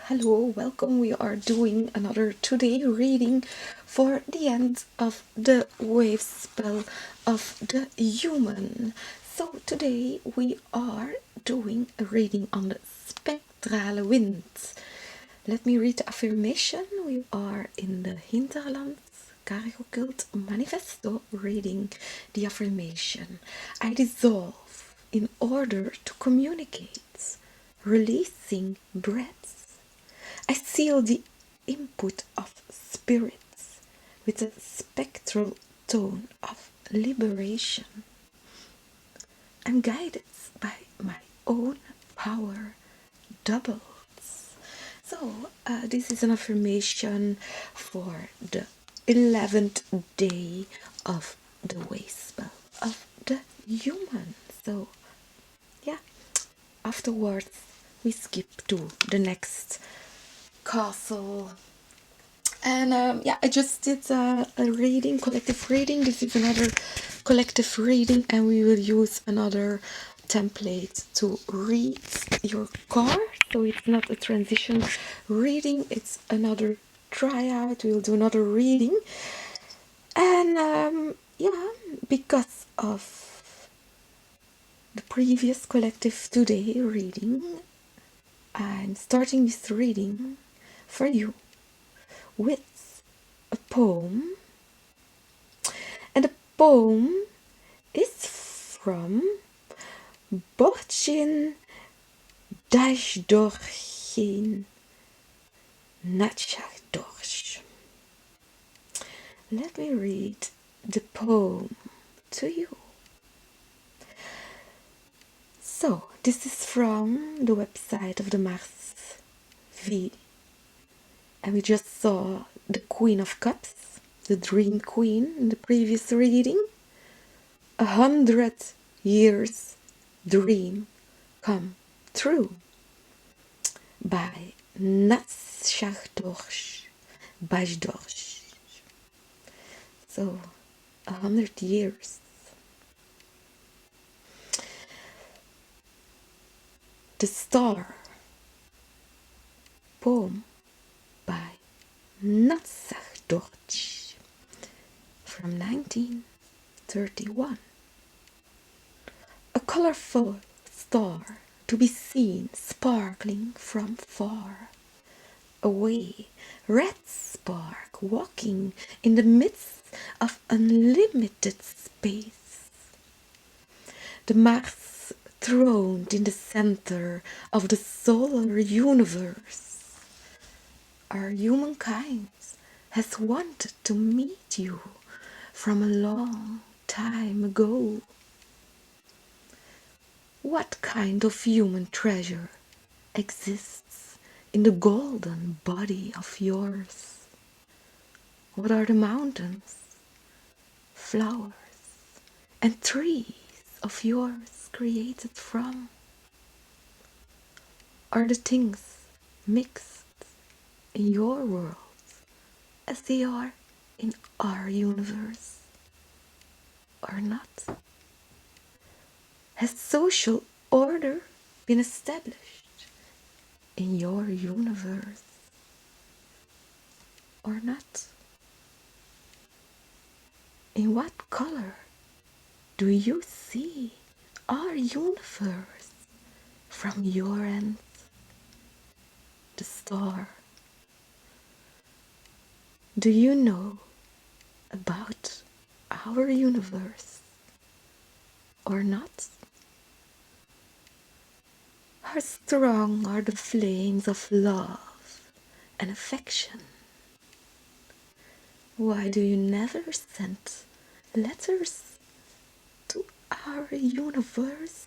Hello, welcome. We are doing another today reading for the end of the wave spell of the human. So today we are doing a reading on the spectrale wind. Let me read the affirmation. We are in the Hinterland CargoCult Manifesto reading the affirmation. I dissolve in order to communicate, releasing breaths. I seal the input of spirits with a spectral tone of liberation. I'm guided by my own power doubles. So this is an affirmation for the 11th day of the wave spell of the human. So yeah, afterwards we skip to the next castle. And I just did a reading, collective reading. This is another collective reading, and we will use another template to read your card. So it's not a transition reading, it's another tryout. We'll do another reading. And because of the previous collective today reading, I'm starting this reading for you with a poem, and the poem is from Borchin Dashdorchin Natchardorch. Let me read the poem to you. So, this is from the website of the Mars V. And we just saw the Queen of Cups, the Dream Queen, in the previous reading. 100 years dream come true by Natschardorch Bajdorch. So 100 years. The Star, poem by Natschardorch from 1931. A colorful star to be seen sparkling from far away, red spark walking in the midst of unlimited space. The Mars throned in the center of the solar universe. Our humankind has wanted to meet you from a long time ago. What kind of human treasure exists in the golden body of yours? What are the mountains, flowers, and trees of yours created from? Are the things mixed in your world as they are in our universe, or not? Has social order been established in your universe, or not? In what color do you see our universe from your end? The star. Do you know about our universe, or not? How strong are the flames of love and affection? Why do you never send letters to our universe?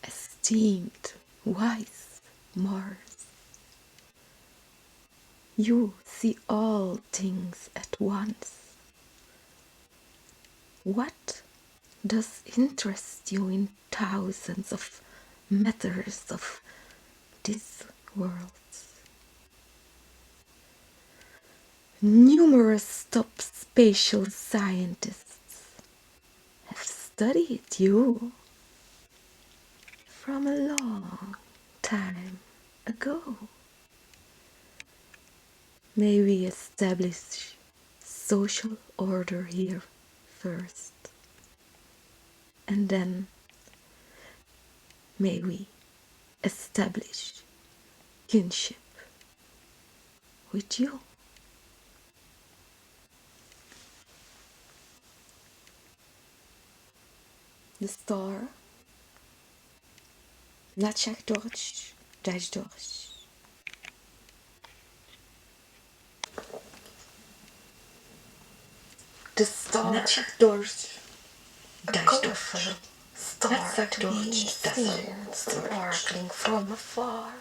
Esteemed wise Mars, you see all things at once. What does interest you in thousands of matters of this world? Numerous top spatial scientists have studied you from a long time ago. May we establish social order here first, and then may we establish kinship with you. De star, Natschach Deutsch, Deutsch. De star, Natschach Deutsch, Deutsch. Star to be seen, sparkling from afar.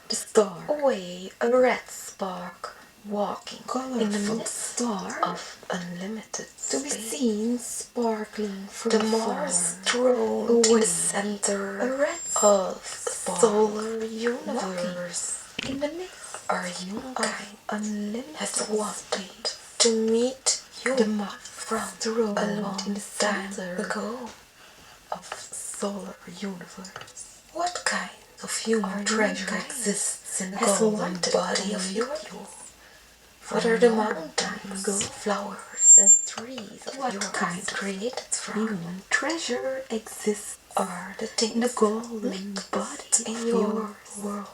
The star, away, a red spark, walking in the midst of unlimited space. To be seen, sparkling from the Mars throne away, in the center a red of solar universe. In the midst, our humankind unlimited has wanted to meet you, the Mars throne along in the center ago of solar universe. What kind of human treasure exists in the golden body of your youth? What are the mountains, flowers, and trees of what your kind created from? Human treasure exists are the things in the golden body in your world.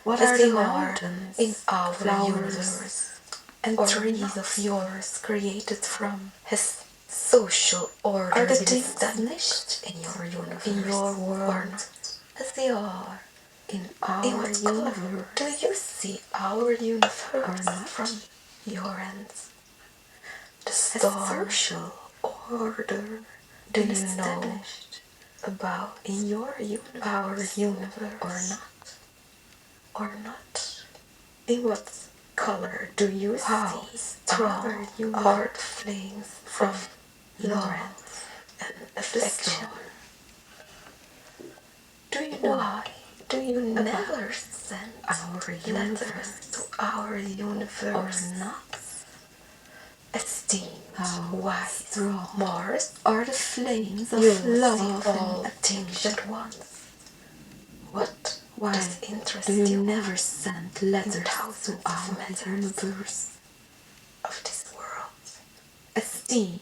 What are the mountains in our universe and trees of yours created from? His social order are the things established in your universe, in your world, as they are in our universe. Do you see our universe or not from your ends? The social order do you know about in your universe, our universe, or not? Or not? In what color do you see strong are the flames from love and affection? Do you know why do you never send our letters to our universe or not? Esteem why through Mars are the flames of love and attention at once. What does interest you? Do you never send letters to our universe of this world? Esteemed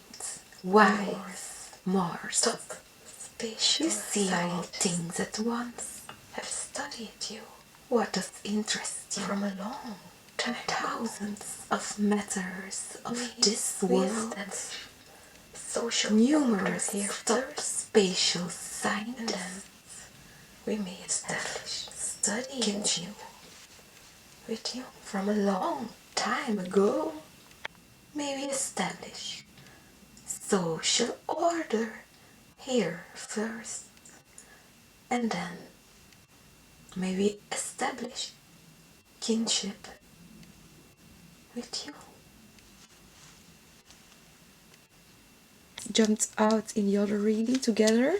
wise Mars, stop spatial. You see all things at once. Have studied you. What does interest you? From a long time, thousands of matters of this world, social numerous spatial scientists. We may establish studying you with you from a long time ago. May we establish social order here first, and then may we establish kinship with you. Jumped out in the other reading together.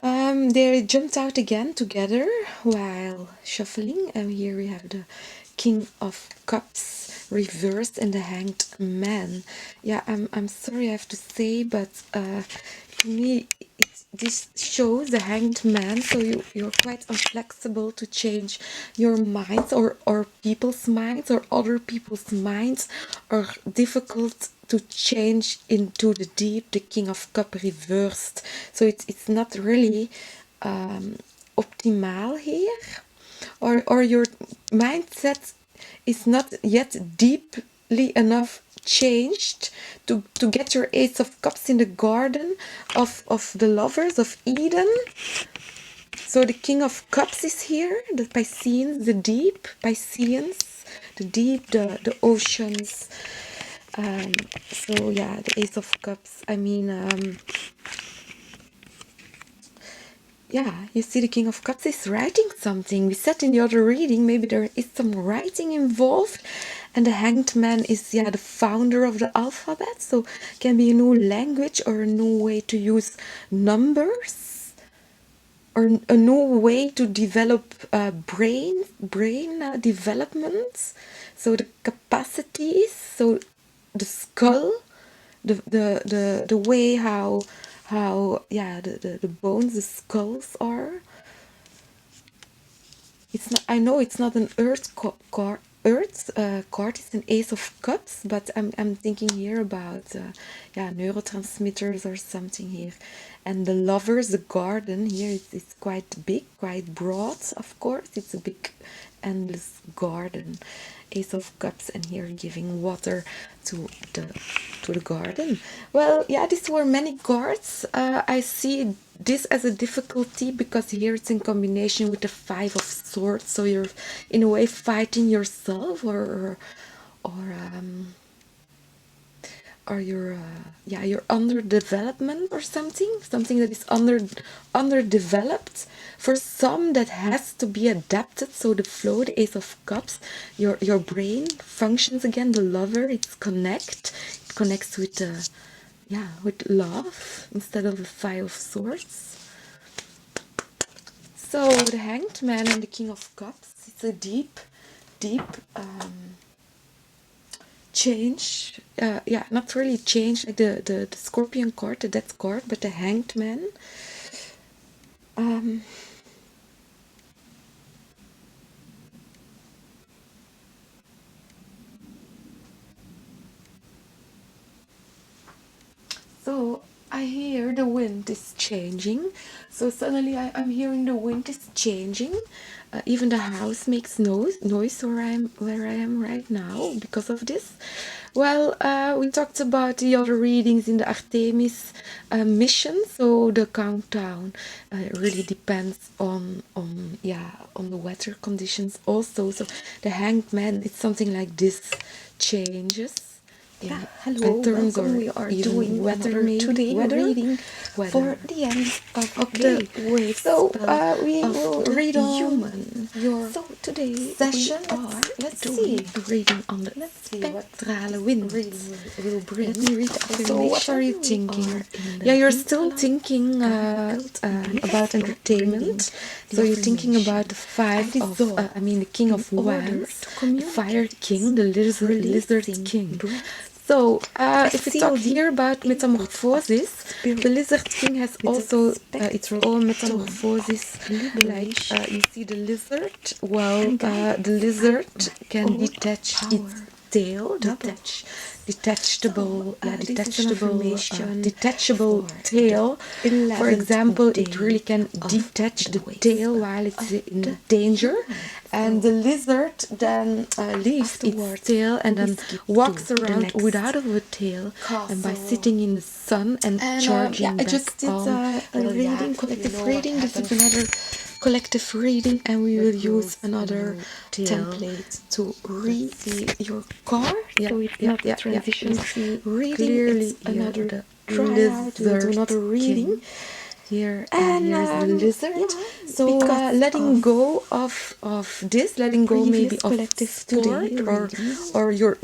They jumped out again together while shuffling, and here we have the King of Cups reversed and the Hanged Man. Yeah, I'm sorry I have to say, but to me this shows the Hanged Man, so you're quite inflexible to change your minds or people's minds or other people's minds, or difficult to change into the deep, the King of Cup reversed. So it's not really optimal here, or your mindset is not yet deeply enough changed to get your Ace of Cups in the garden of the lovers of Eden. So the King of Cups is here, the Pisceans, the deep Pisceans, the deep, the oceans. So yeah, the Ace of Cups, I mean, yeah, you see the King of Cups is writing something. We said in the other reading, maybe there is some writing involved. And the Hanged Man is, yeah, the founder of the alphabet. So can be a new language or a new way to use numbers. Or a new way to develop brain development. So the capacities, so the skull, the way how yeah the bones, the skulls are. It's not. I know it's not an Earth card. Card is an Ace of Cups, but I'm thinking here about yeah, neurotransmitters or something here. And the Lovers, the garden here is quite big, quite broad. Of course, it's a big, endless garden. Ace of Cups, and here giving water to the garden. Well, yeah, these were many cards. I see this as a difficulty because here it's in combination with the Five of Swords, so you're in a way fighting yourself, or you're yeah, you're under development or something that is underdeveloped. For some, that has to be adapted. So the flow, the Ace of Cups, your brain functions again. The Lover, it connects with yeah, with love instead of the Five of Swords. So the Hanged Man and the King of Cups, it's a deep change. Yeah, not really change like the Scorpion card, the Death card, but the Hanged Man. So I hear the wind is changing. So suddenly I'm hearing the wind is changing. Even the house makes noise where I am right now because of this. Well, we talked about the other readings in the Artemis mission. So the countdown really depends on yeah, on the weather conditions also. So the Hanged Man, it's something like this, changes. Yeah, hello, welcome. We are doing weather today reading for the end of the wave. So we will read on human. So today's session let's see reading on the spectral wind will bring. Let me read the. So what are you thinking? Yeah, you're still thinking about entertainment. So you're thinking about the Five of I mean the King of Wands, the Fire King, the Lizard King. So, if we talk here about metamorphosis, the Lizard King has also its own metamorphosis. Like, you see the lizard, well, the lizard can detach its tail, detachable tail. For example, it really can detach the tail while it's in danger, and the lizard then leaves its tail and then walks around without a tail, and by sitting in the sun and charging back. I just did a reading, collective reading. This is another collective reading, and we will use another template to read your card. So it's not transition reading, clearly it's another tryout. We'll do another reading. Here and here's the lizard. Yeah, so letting go of this, letting go maybe of sport, or your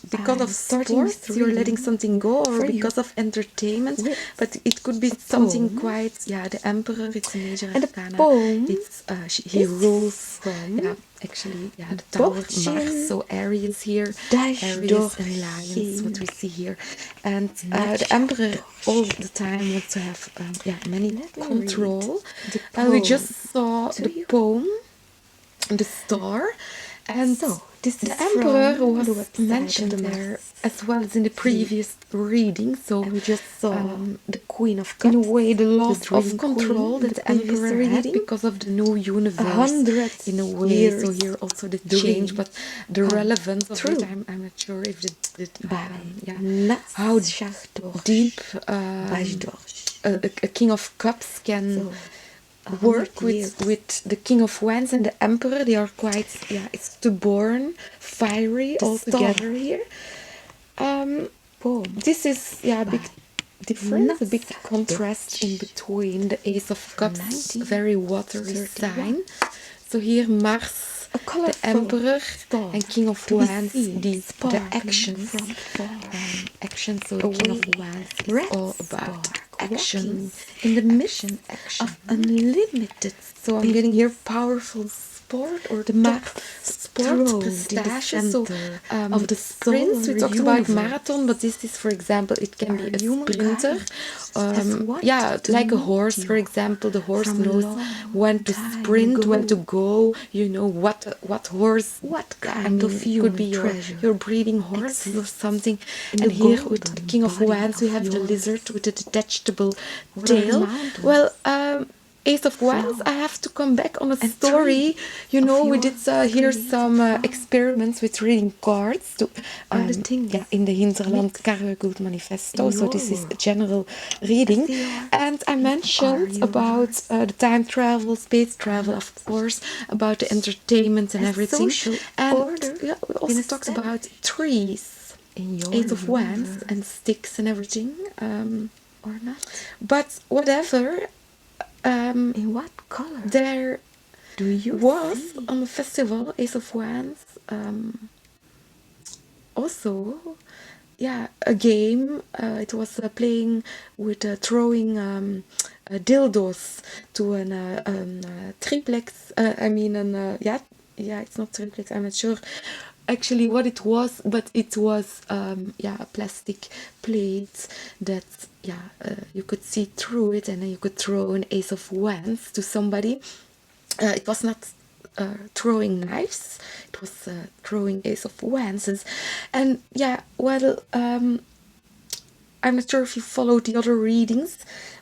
because of sports you're letting something go, or because of entertainment, but it could be something quite, yeah, the Emperor, it's a major arcana. It's he rules from actually, yeah, the Tower Mars, so Aries here, Aries and Lions, what we see here, and the Emperor all the time wants to have yeah, many control. We just saw the poem, the star, and so the Emperor was mentioned there as well as in the previous reading. So we just saw the Queen of Cups. In a way, the loss of control that the Emperor had because of the new universe. In a way, so here also the change, but the relevance of it, I'm not sure if yeah, how deep a King of Cups can work with the King of Wands and the Emperor. They are quite, yeah, it's stubborn, fiery all together here. This is, yeah, a big difference, a big contrast in between the Ace of Cups, very watery sign. So here Mars, the Emperor, and King of Wands, the actions. So the King of Wands is all about actions in the mission of unlimited. So I'm getting here powerful sport or the sport prestations. So of the sprints, we talked about marathon, but this is, for example, it can be a sprinter. Yeah, like a horse, for example. The horse knows when to sprint, when to go. You know what horse. What kind of could be your breeding horse or something. And here with the King of Wands, we have the lizard with a detachable tail. Well, Ace of Wands, I have to come back on a story. You know, we did here some experiments with reading cards to, in the Hinterland CargoCult Manifesto. So this is a general reading. And I mentioned about the time travel, space travel, of course, about the entertainment and everything. And we also talked about trees, Ace of Wands, and sticks and everything. Or not. But whatever. In what color? There was on the festival Ace of Wands also, yeah, a game. It was playing with throwing dildos to a triplex. I mean, yeah, it's not triplex. I'm not sure actually what it was, but it was yeah, a plastic plate that you could see through it, and then you could throw an Ace of Wands to somebody. It was not throwing knives, it was throwing Ace of Wands. And yeah, well, I'm not sure if you followed the other readings,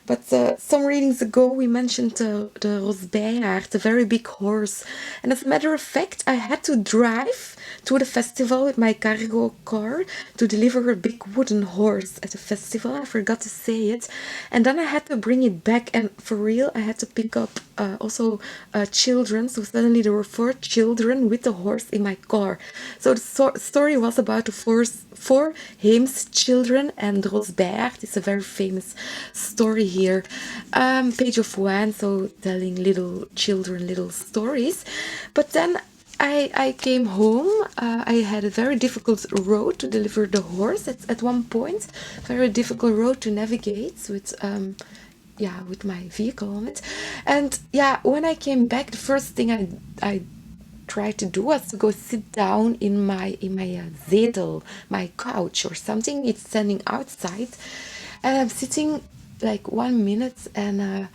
but some readings ago we mentioned the Rosbejaard, the very big horse. And as a matter of fact, I had to drive to the festival with my cargo car to deliver a big wooden horse at the festival. I forgot to say it. And then I had to bring it back, and for real, I had to pick up also children. So suddenly there were 4 children with the horse in my car. So the story was about the 4 Heems children, and Rosbejaard is a very famous story here. Page of Wands, so telling little children little stories. But then I came home. I had a very difficult road to deliver the horse at one point. Very difficult road to navigate with yeah, with my vehicle on it. And yeah, when I came back, the first thing I tried to do was to go sit down in my zetel, my couch or something. It's standing outside, and I'm sitting like 1 minute, and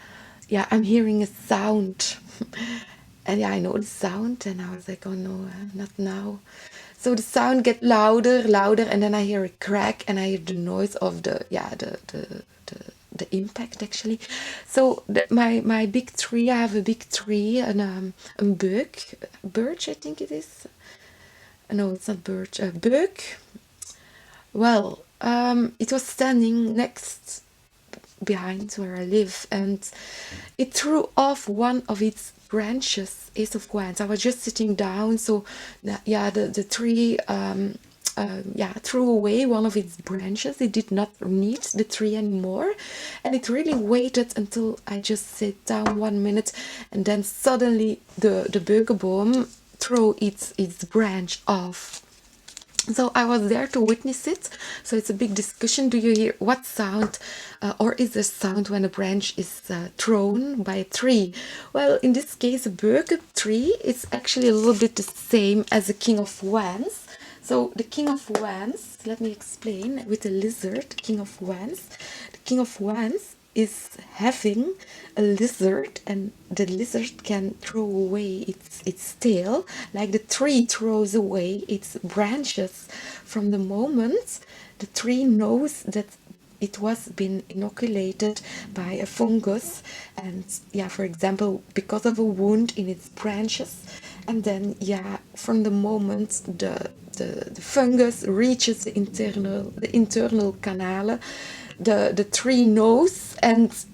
yeah, I'm hearing a sound. And yeah, I know the sound, and I was like, oh no, not now. So the sound get louder, and then I hear a crack, and I hear the noise of the impact actually. So my big tree, I have a big tree, and a birch, I think it is. No, it's not birch, a beuk. Well, it was standing next behind where I live, and it threw off one of its branches, Ace of Wands. I was just sitting down, so yeah, the tree yeah, threw away one of its branches. It did not need the tree anymore, and it really waited until I just sat down 1 minute, and then suddenly the beukeboom threw its branch off. So I was there to witness it. So it's a big discussion. Do you hear what sound, or is there sound when a branch is thrown by a tree? Well, in this case, a beuk tree is actually a little bit the same as a King of Wands. So the King of Wands, let me explain, with the lizard, King of Wands. The King of Wands is having a lizard, and the lizard can throw away its tail like the tree throws away its branches. From the moment the tree knows that it was been inoculated by a fungus, and yeah, for example, because of a wound in its branches, and then yeah, from the moment the fungus reaches the internal canal, the tree knows, and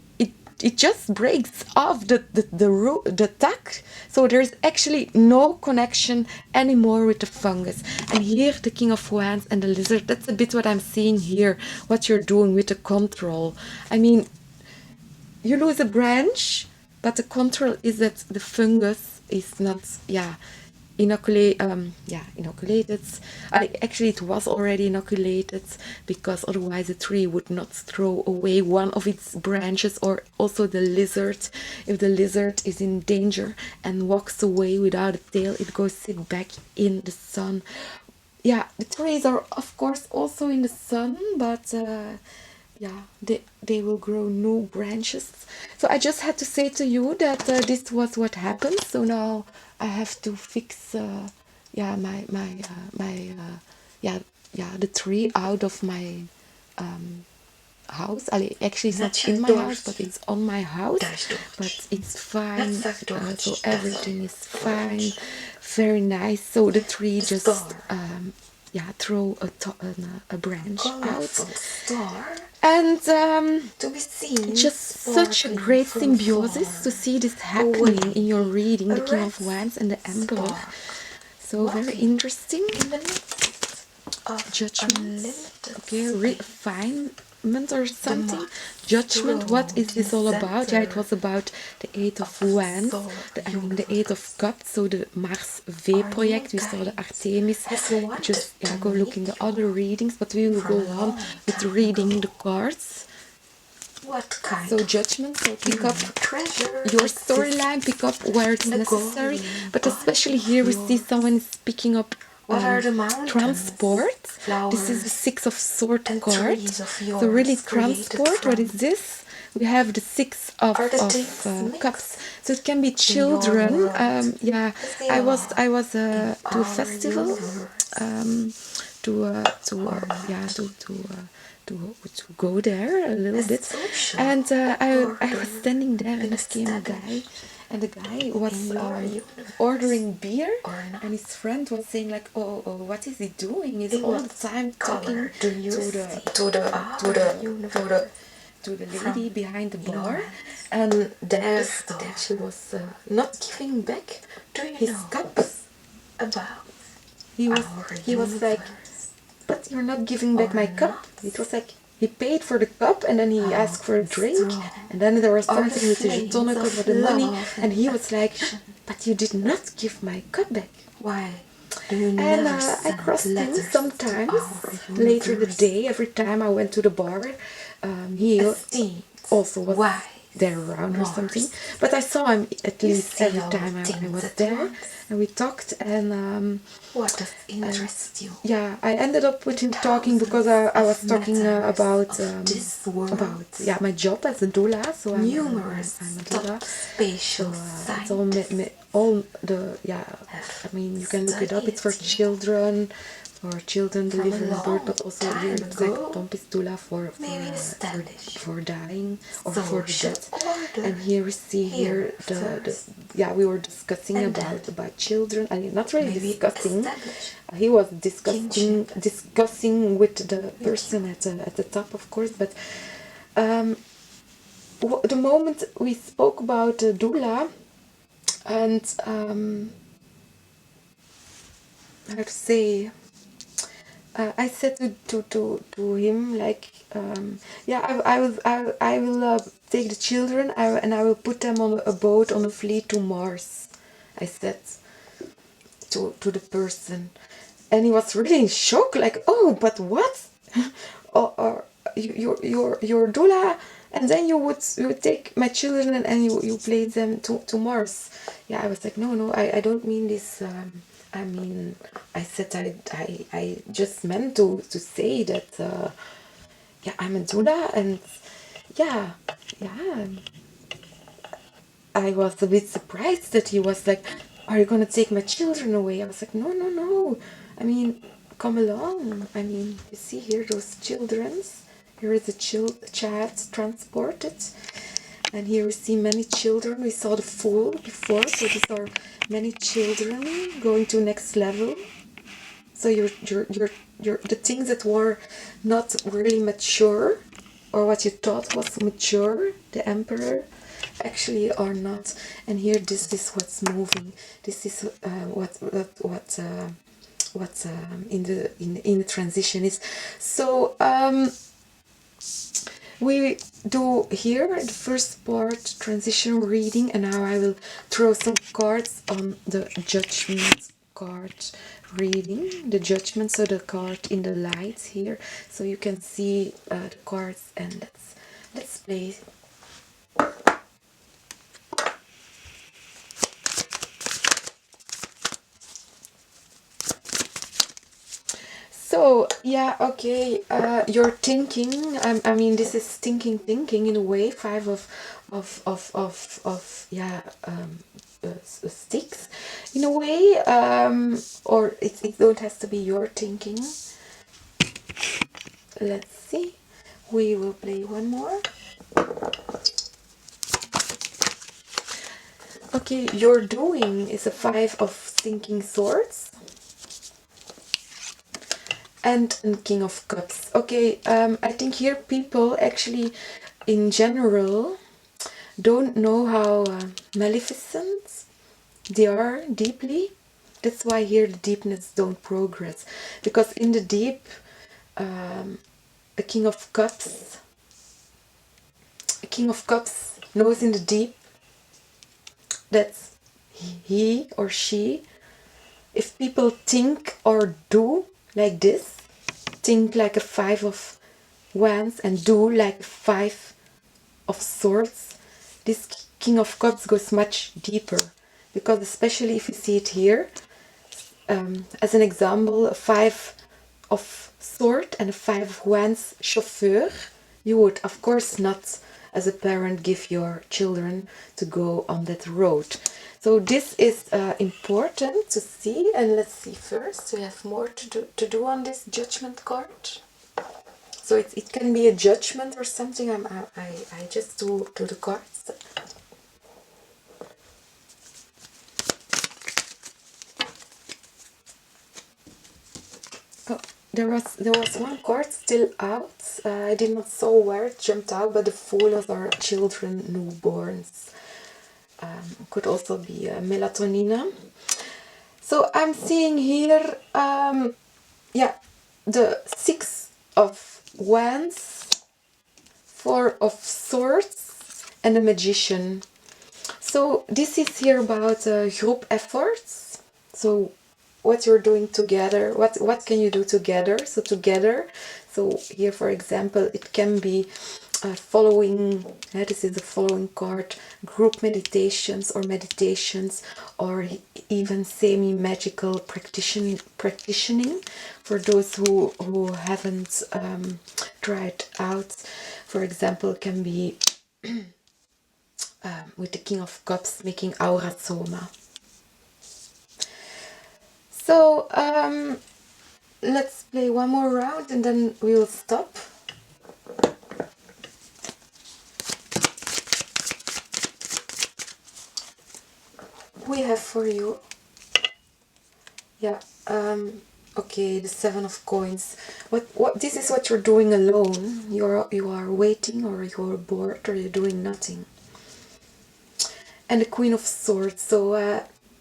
it just breaks off the tack. So there's actually no connection anymore with the fungus. And here the King of Wands and the lizard, that's a bit what I'm seeing here, what you're doing with the control. I mean, you lose a branch, but the control is that the fungus is not, yeah, inoculated. Actually, it was already inoculated, because otherwise the tree would not throw away one of its branches. Or also the lizard, if the lizard is in danger and walks away without a tail, it goes sit back in the sun. Yeah, the trees are of course also in the sun, but yeah, they will grow new branches. So I just had to say to you that this was what happened. So now I have to fix yeah, yeah, the tree out of my house. Actually, it's not in my house, but it's on my house. But it's fine. So everything is fine. Very nice. So the tree just yeah, throw a branch out. And to be seen, just such a great symbiosis to see this happening in your reading, the King of Wands and the Emperor. So very interesting. In the midst of Judgment. Okay, refinement or something. Judgment. What is this all about? Yeah, it was about the Eight of Wands, the Eight of Cups. So the Mars V project. We saw the Artemis. Just go look in the other readings, but we will go on with reading the cards. What kind? So judgment, so pick up your storyline, pick up where it's necessary. But especially here we see someone is picking up transport. This is the Six of Swords card. So really transport, what is this? We have the Six of Cups. So it can be children. Yeah, I was to a festival to go there a little bit, and I was standing there, and there came a guy, and the guy was ordering beer, and his friend was saying like, oh, what is he doing? He's all the time talking to the lady behind the bar, and there she was not giving back his cups. He was like, but you're not giving back my cup. It was like he paid for the cup, and then he asked for a drink, and then there was something with the tonic over the money, and he was like, but you did not give my cup back. Why? And I crossed him sometimes later the day. Every time I went to the bar, he also was there around or something, but I saw him at least every time I was there, and we talked, and what does interest you? Yeah, I ended up with him talking because I was talking about my job as a doula. So I'm a doula. Spatial it's all the I mean, you can look it up. It's for children, for children delivering birth, but also here it's like Tompis doula for dying or for death. And here we see here we were discussing about children. I mean, not really discussing. He was discussing with the person at the top, of course, but the moment we spoke about doula, and how to say, I said to him like, I will take the children and I will put them on a boat on a fleet to Mars. I said to the person, and he was really in shock, like, oh, but what? or you're doula, and then you would take my children and you place them to Mars. Yeah, I was like, no, I don't mean this. I mean, I said I just meant to say that I'm a doula, and I was a bit surprised that he was like, are you gonna take my children away? I was like, no. I mean, come along. I mean, you see here those children's. Here is a child transported, and here we see many children. We saw the Fool before, so these are many children going to next level. So the things that were not really mature, or what you thought was mature, the Emperor, actually are not. And here, this is what's moving. This is what in the transition is. So we do here the first part, transition reading, and now I will throw some cards on the judgment card reading, the judgment, so the card in the lights here, so you can see the cards, and let's play. So yeah, okay, you're thinking. I mean, this is thinking in a way. Five of yeah, sticks, in a way. Or it don't has to be your thinking. Let's see. We will play one more. Okay, your doing is a five of thinking swords. And King of Cups. Okay, I think here people actually, in general, don't know how maleficent they are deeply. That's why here the deepness don't progress. Because in the deep, a King of Cups knows in the deep that he or she, if people think or do like this, think like a five of wands and do like a five of swords, this King of Cups goes much deeper. Because especially if you see it here, as an example, a five of sword and a five of wands chauffeur, you would of course not as a parent give your children to go on that road. So this is important to see, and let's see first. We have more to do on this judgment card. So it can be a judgment or something. I just do the cards. Oh, there was one card still out. I did not saw where it jumped out, but the Foolers are children, newborns. Could also be melatonina. So I'm seeing here, yeah, the Six of Wands, Four of Swords, and the Magician. So this is here about group efforts. So what you're doing together, what can you do together? So together, so here for example, it can be following, this is the following card, group meditations or even semi-magical practicing for those who haven't tried out. For example, can be with the King of Cups making aura soma. So let's play one more round and then we will stop. We have for you, yeah, okay, the Seven of Coins. What this is what you're doing alone. You are waiting, or you're bored, or you're doing nothing. And the Queen of Swords. So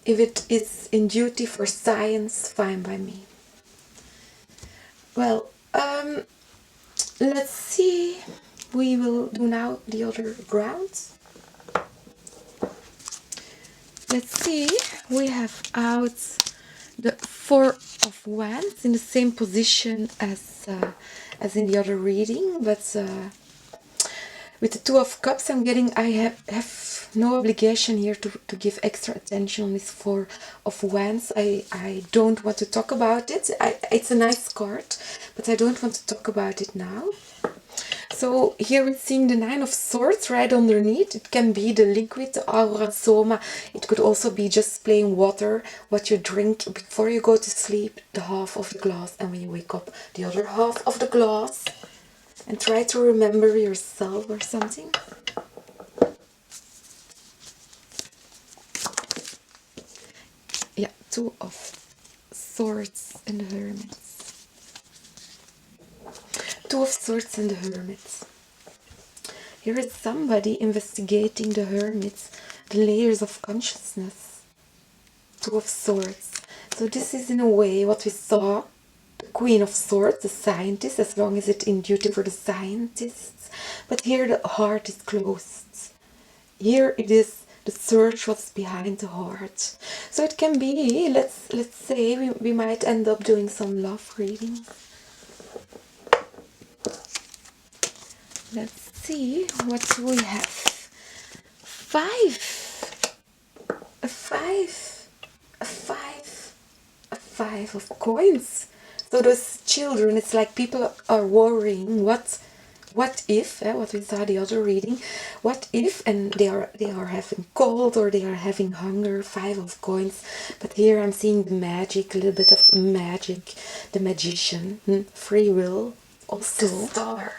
if it is in duty for science, fine by me. Well, let's see. We will do now the other rounds. Let's see. We have out the Four of Wands in the same position as in the other reading, but with the Two of Cups, I'm getting, I have no obligation here to give extra attention on this Four of Wands. I don't want to talk about it. It's a nice card, but I don't want to talk about it now. So here we're seeing the Nine of Swords right underneath. It can be the liquid, the aura soma. It could also be just plain water, what you drink before you go to sleep, the half of the glass, and when you wake up, the other half of the glass. And try to remember yourself or something. Yeah, Two of Swords and the Hermit. Two of Swords and the Hermit. Here is somebody investigating the Hermit, the layers of consciousness. Two of Swords. So this is in a way what we saw. The Queen of Swords, the scientist, as long as it's in duty for the scientists. But here the heart is closed. Here it is the search what's behind the heart. So it can be, let's say we might end up doing some love reading. Let's see what we have. A five of coins. So those children, it's like people are worrying what if, what we saw the other reading, what if, and they are having cold or they are having hunger. 5 of coins. But here I'm seeing the magic, a little bit of magic, the magician, free will, also The star.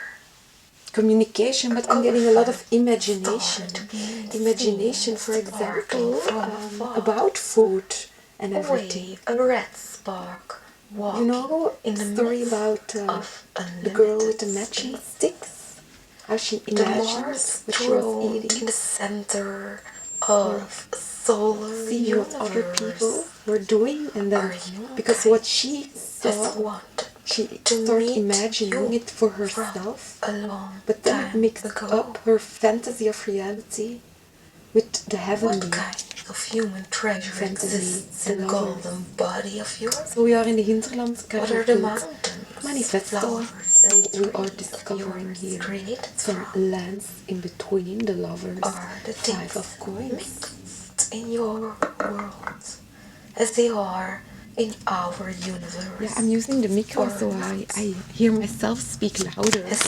communication, but I'm getting a lot of imagination. Imagination, for example, about food and everything. A red spark. You know in the story about the girl with the matching sticks? How she imagined what she was eating. in the center of solar See what other people were doing, and then because what she saw, she started imagining it for herself, but then it mixed up her fantasy of reality with the heavenly. What kind of human treasure Fantasy, exists in the golden body of yours? So we are in the Hinterland What are the CargoCult mountains, Manifesto. flowers, and So we are discovering here some lands in between the lovers. are the 5 of things coins. mixed in your world as they are in our universe? Yeah, I'm using the micro so I hear myself speak louder. Has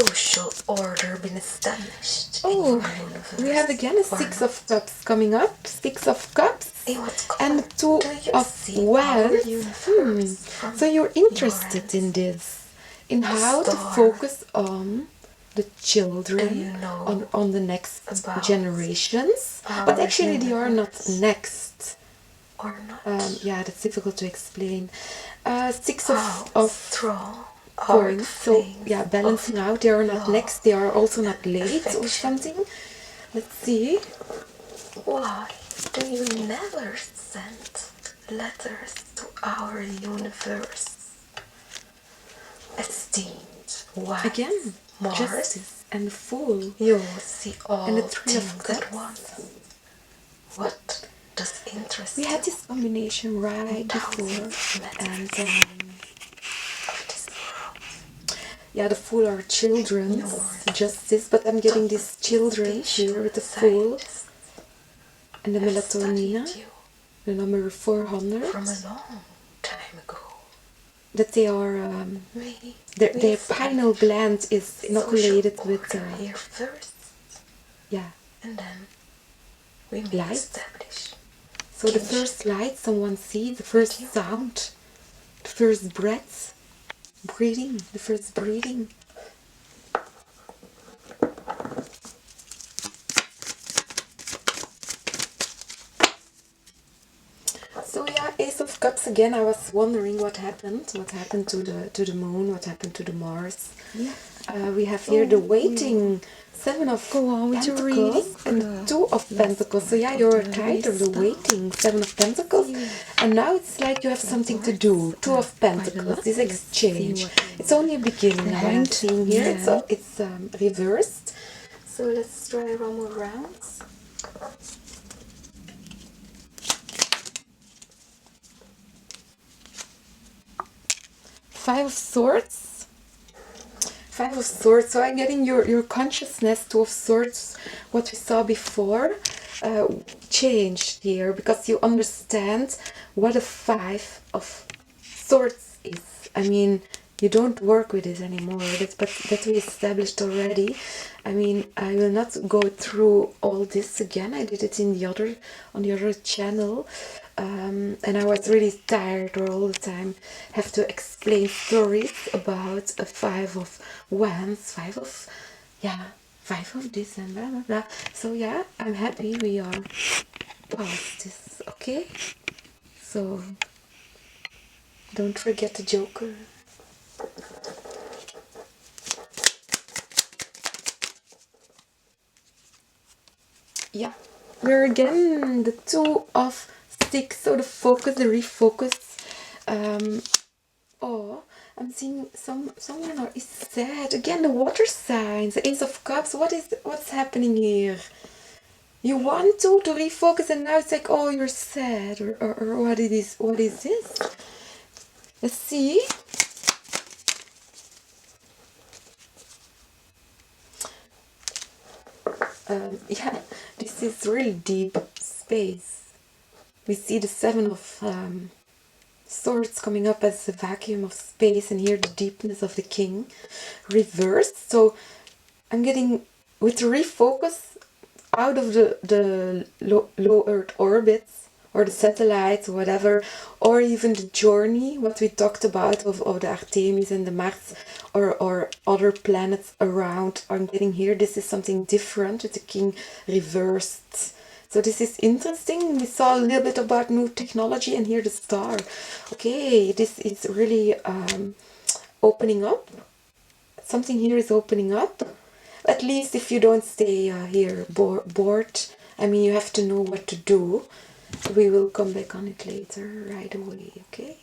social order been established in Oh, your universe? we have again a 6 of cups coming up. 6 of cups. In what And color 2 do you of see wands. our universe from So you're interested your in this, in how to star? focus on the children, Do you know on the next about generations. our But actually they are not universe? next. or not? Yeah, that's difficult to explain. 6 How of strong are coins. the So flames yeah, balancing of out. They are not love next. They are also not late or affection? something. Let's see. Why do you never send letters to our universe? Esteemed wife, Again, Mars, justice and the Fool. you see all And the 3 of things at Cups. once. What does interest We you had this combination right before, and yeah, the Fool are children, justice, but I'm getting these children here with the Fool and the melatonin, the number 400, from a long time ago? that they are, their pineal gland is inoculated with, here first, yeah, and then we may light. establish. So the first light someone sees, the first sound, the first breath, breathing, the first breathing. So yeah, Ace of Cups again. I was wondering what happened. What happened to the moon? What happened to the Mars? Yeah. We have here the waiting. 7 of Go on with your Pentacles reading. and 2 of Pentacles. So yeah, you're tired of the waiting. 7 of Pentacles. And now it's like you have something to do. 2 of Pentacles. This exchange. It's only a beginning. What I'm seeing here. It's reversed. So let's try one more round. Five of Swords. 5 of Swords. So I'm getting your consciousness. 2 of Swords, what we saw before, changed here, because you understand what a 5 of Swords is. I mean, you don't work with it anymore. But that we established already. I mean, I will not go through all this again. I did it in on the other channel. And I was really tired all the time. Have to explain stories about a 5 of wands, 5 of this and blah blah blah. So yeah, I'm happy we are past this. Okay, so don't forget the Joker. Yeah, we're again the 2 of Sticks, so the focus, the refocus. Oh, I'm seeing someone is sad again. The water signs, the Ace of Cups. What's happening here? You want to refocus, and now it's like, oh, you're sad, or what it is. What is this? Let's see. Yeah, this is really deep space. We see the Seven of Swords coming up as a vacuum of space, and here the deepness of the King reversed. So I'm getting, with refocus, out of the low Earth orbits or the satellites or whatever, or even the journey, what we talked about of the Artemis and the Mars, or other planets around. I'm getting here, this is something different with the King reversed. So this is interesting. We saw a little bit about new technology, and here the star. Okay, this is really opening up. Something here is opening up. At least if you don't stay here bored. I mean, you have to know what to do. We will come back on it later, right away, okay?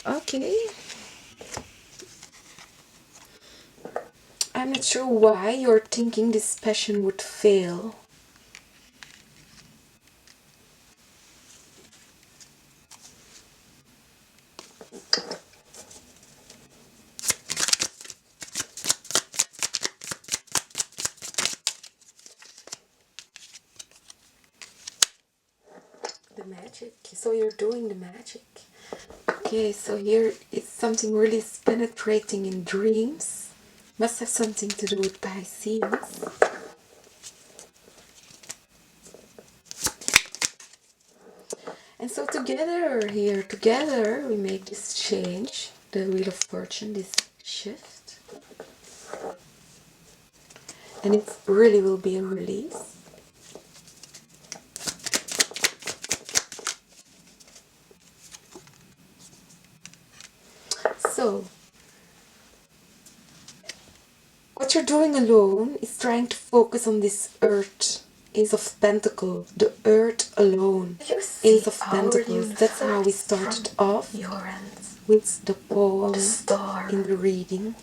Okay. I'm not sure why you're thinking this passion would fail. The magic. So you're doing the magic. Okay, so here is something really penetrating in dreams. Must have something to do with Pisces. And so together here, together we make this change, the Wheel of Fortune, this shift. And it really will be a release. So, what you're doing alone is trying to focus on this Earth, Ace of Pentacles, the Earth alone, Ace of Pentacles. That's how we started off with the poem in the reading.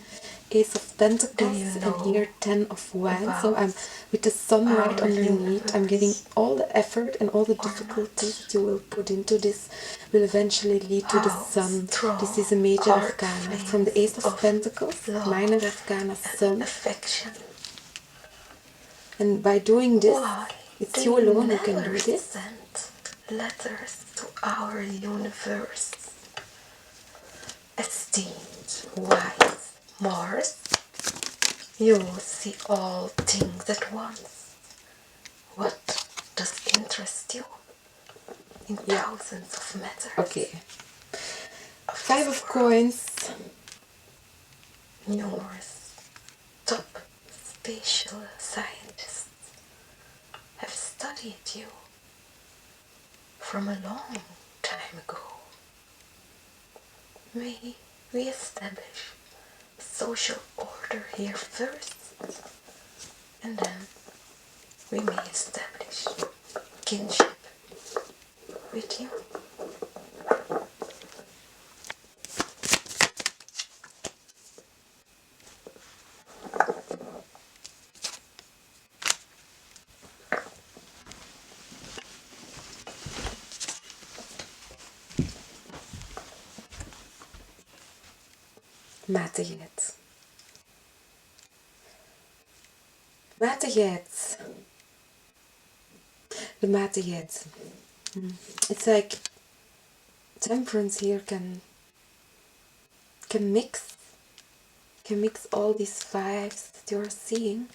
Ace of Pentacles, and here 10 of Wands. So I'm with the sun right underneath. I'm getting all the effort and all the difficulties that you will put into this will eventually lead to the sun. This is a major arcana from the Ace of Pentacles, minor arcana, sun. And by doing this, it's you alone who can do this. Send letters to our universe. Esteemed, wise Mars, you see all things at once. What does interest you in thousands of matters? Okay. Five of Coins. Numerous top spatial scientists have studied you from a long time ago. May we establish social order here first, and then we may establish kinship with you. Matigheid. Matigheid. The matigheid. It's like Temperance here can mix all these vibes that you're seeing.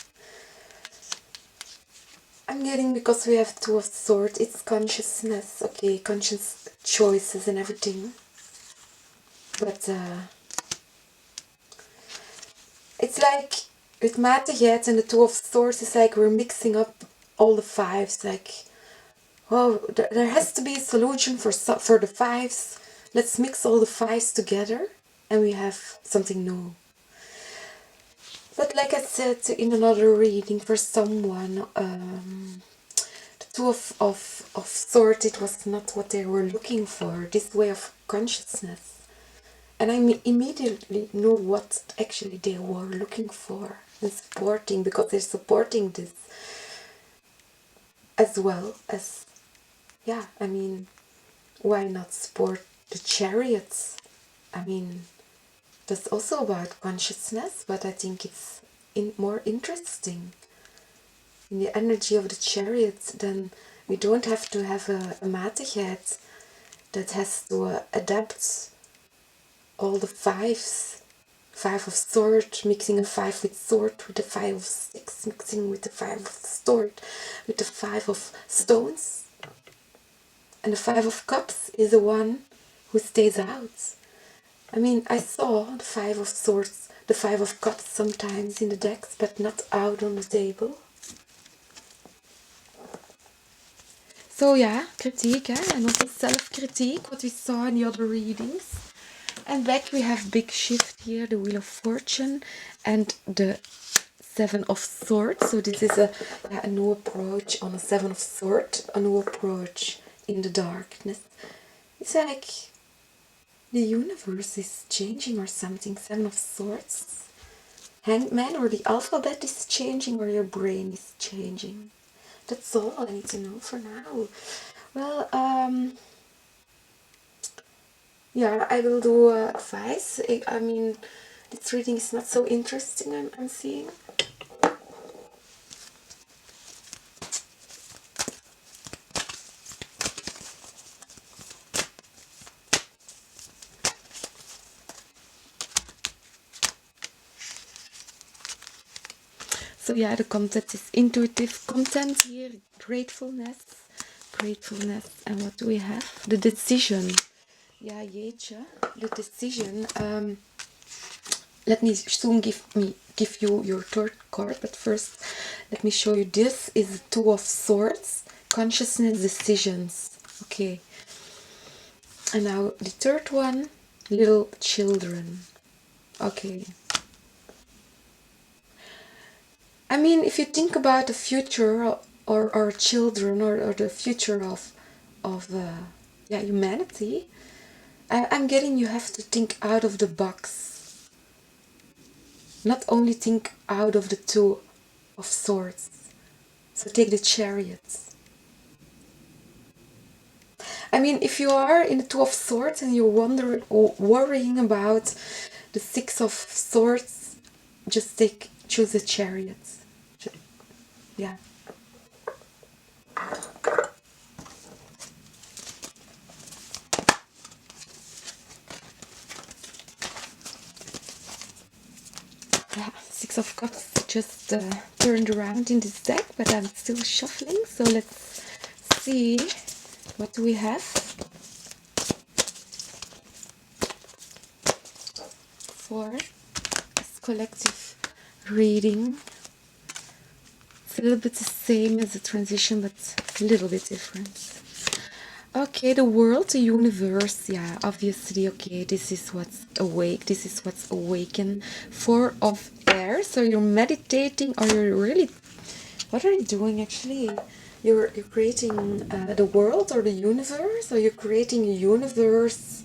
I'm getting, because we have Two of Swords, it's consciousness, okay, conscious choices and everything. But it's like with Matigheid and the Two of Swords, it's like we're mixing up all the fives. Like, oh, there has to be a solution for the fives. Let's mix all the fives together, and we have something new. But like I said in another reading, for someone, the Two of Swords, it was not what they were looking for, this way of consciousness. And I immediately knew what actually they were looking for and supporting, because they're supporting this as well as, yeah, I mean, why not support the chariots? I mean, that's also about consciousness, but I think it's more interesting. In the energy of the chariots, then we don't have to have a matigheid that has to adapt all the fives. 5 of sword, mixing a 5 with sword, with the 5 of sticks, mixing with the 5 of sword, with the 5 of stones. And the 5 of cups is the one who stays out. I mean, I saw the 5 of swords, the 5 of cups sometimes in the decks, but not out on the table. So yeah, kritiek, and also self-critique, what we saw in the other readings. And back we have big shift here, the Wheel of Fortune and the 7 of Swords. So this is a new approach on a 7 of Swords, a new approach in the darkness. It's like the universe is changing or something. 7 of Swords. Hanged Man, or the alphabet is changing, or your brain is changing. That's all I need to know for now. Well, yeah, I will do advice. I mean, this reading is not so interesting, I'm seeing. So yeah, the content is intuitive content here, gratefulness, and what do we have? The decision. Yeah, jeetje, the decision. Let me soon give you your third card, but first let me show you. This is the 2 of Swords, consciousness, decisions. Okay. And now the third one, little children. Okay. I mean, if you think about the future or our children, or the future of humanity, I'm getting you have to think out of the box. Not only think out of the 2 of Swords. So take the Chariots. I mean, if you are in the 2 of Swords and you're worrying about the 6 of Swords, just choose the Chariots. Yeah. Yeah, 6 of Cups just turned around in this deck, but I'm still shuffling, so let's see what do we have for this collective reading. It's a little bit the same as the transition, but a little bit different. Okay, the world, the universe, yeah, obviously, okay, this is what's awake, this is what's awakened. 4 of air, so you're meditating, or you're really, what are you doing actually? You're creating the world or the universe, or you're creating a universe,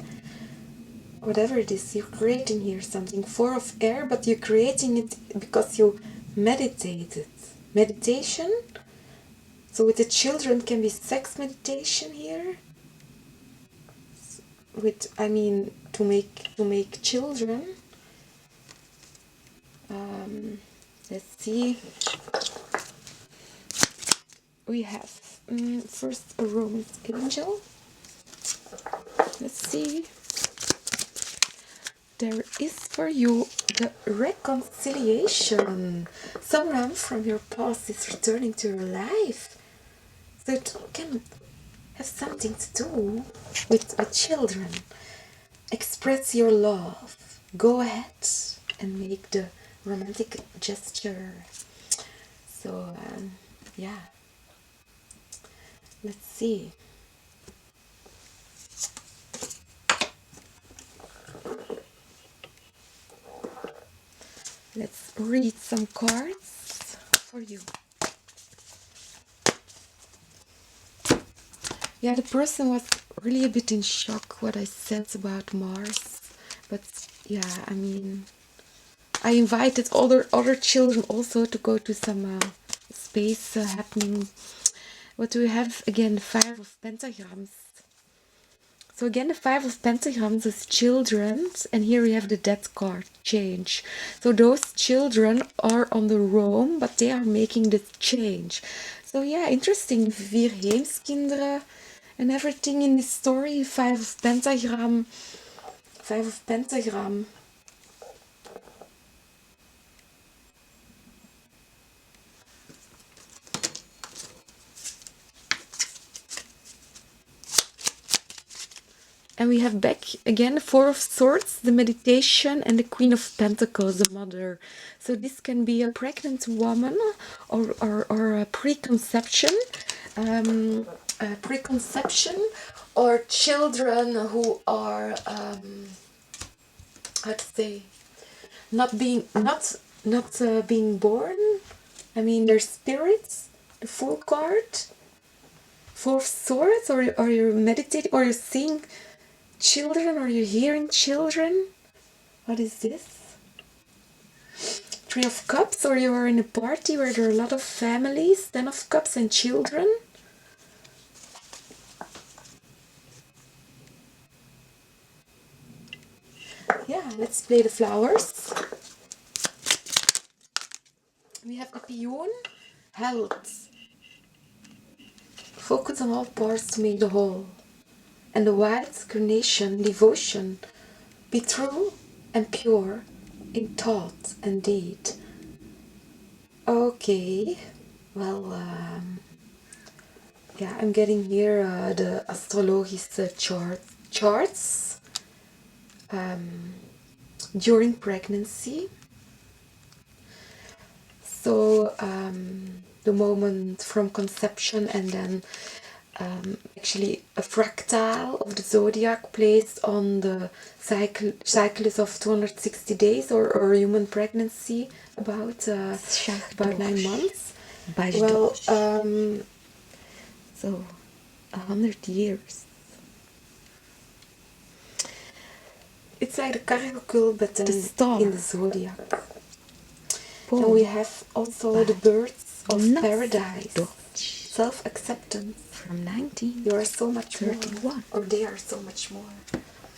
whatever it is, you're creating here something. 4 of air, but you're creating it because you meditated. Meditation. So with the children can be sex meditation here. With, I mean, to make children. Let's see. We have first a romance angel. Let's see. There is for you the reconciliation. Someone from your past is returning to your life. So it can have something to do with children. Express your love. Go ahead and make the romantic gesture. So, yeah. Let's see. Let's read some cards for you. Yeah, the person was really a bit in shock what I said about Mars. But yeah, I mean, I invited other children also to go to some space happening. What do we have again? The 5 of Pentagrams. So again, the 5 of Pentagrams is children, and here we have the Death card, change. So those children are on the roam, but they are making the change. So yeah, interesting. 4 heemskinderen and everything in this story. 5 of Pentagram. 5 of Pentagram. And we have back again the 4 of Swords, the meditation, and the Queen of Pentacles, the mother. So this can be a pregnant woman or a preconception. Preconception or children who are, how to say, not being born. I mean, their spirits, the Fool card. 4 of Swords, or you're meditating, or you're seeing children, or you're hearing children. What is this? 3 of Cups, or you are in a party where there are a lot of families. 10 of Cups and children. Yeah, let's play the flowers. We have the Peon, health. Focus on all parts to make the whole. And the white carnation, devotion. Be true and pure in thought and deed. Okay, well, yeah, I'm getting here the astrologische charts during pregnancy. So the moment from conception, and then actually a fractal of the zodiac placed on the cycles of 260 days or human pregnancy, about 9 months. Well, so 100 years. It's like the CargoCult, but then in the zodiac. And we have also the birds of paradise, self-acceptance. From 19, you are so much 31. More, or they are so much more.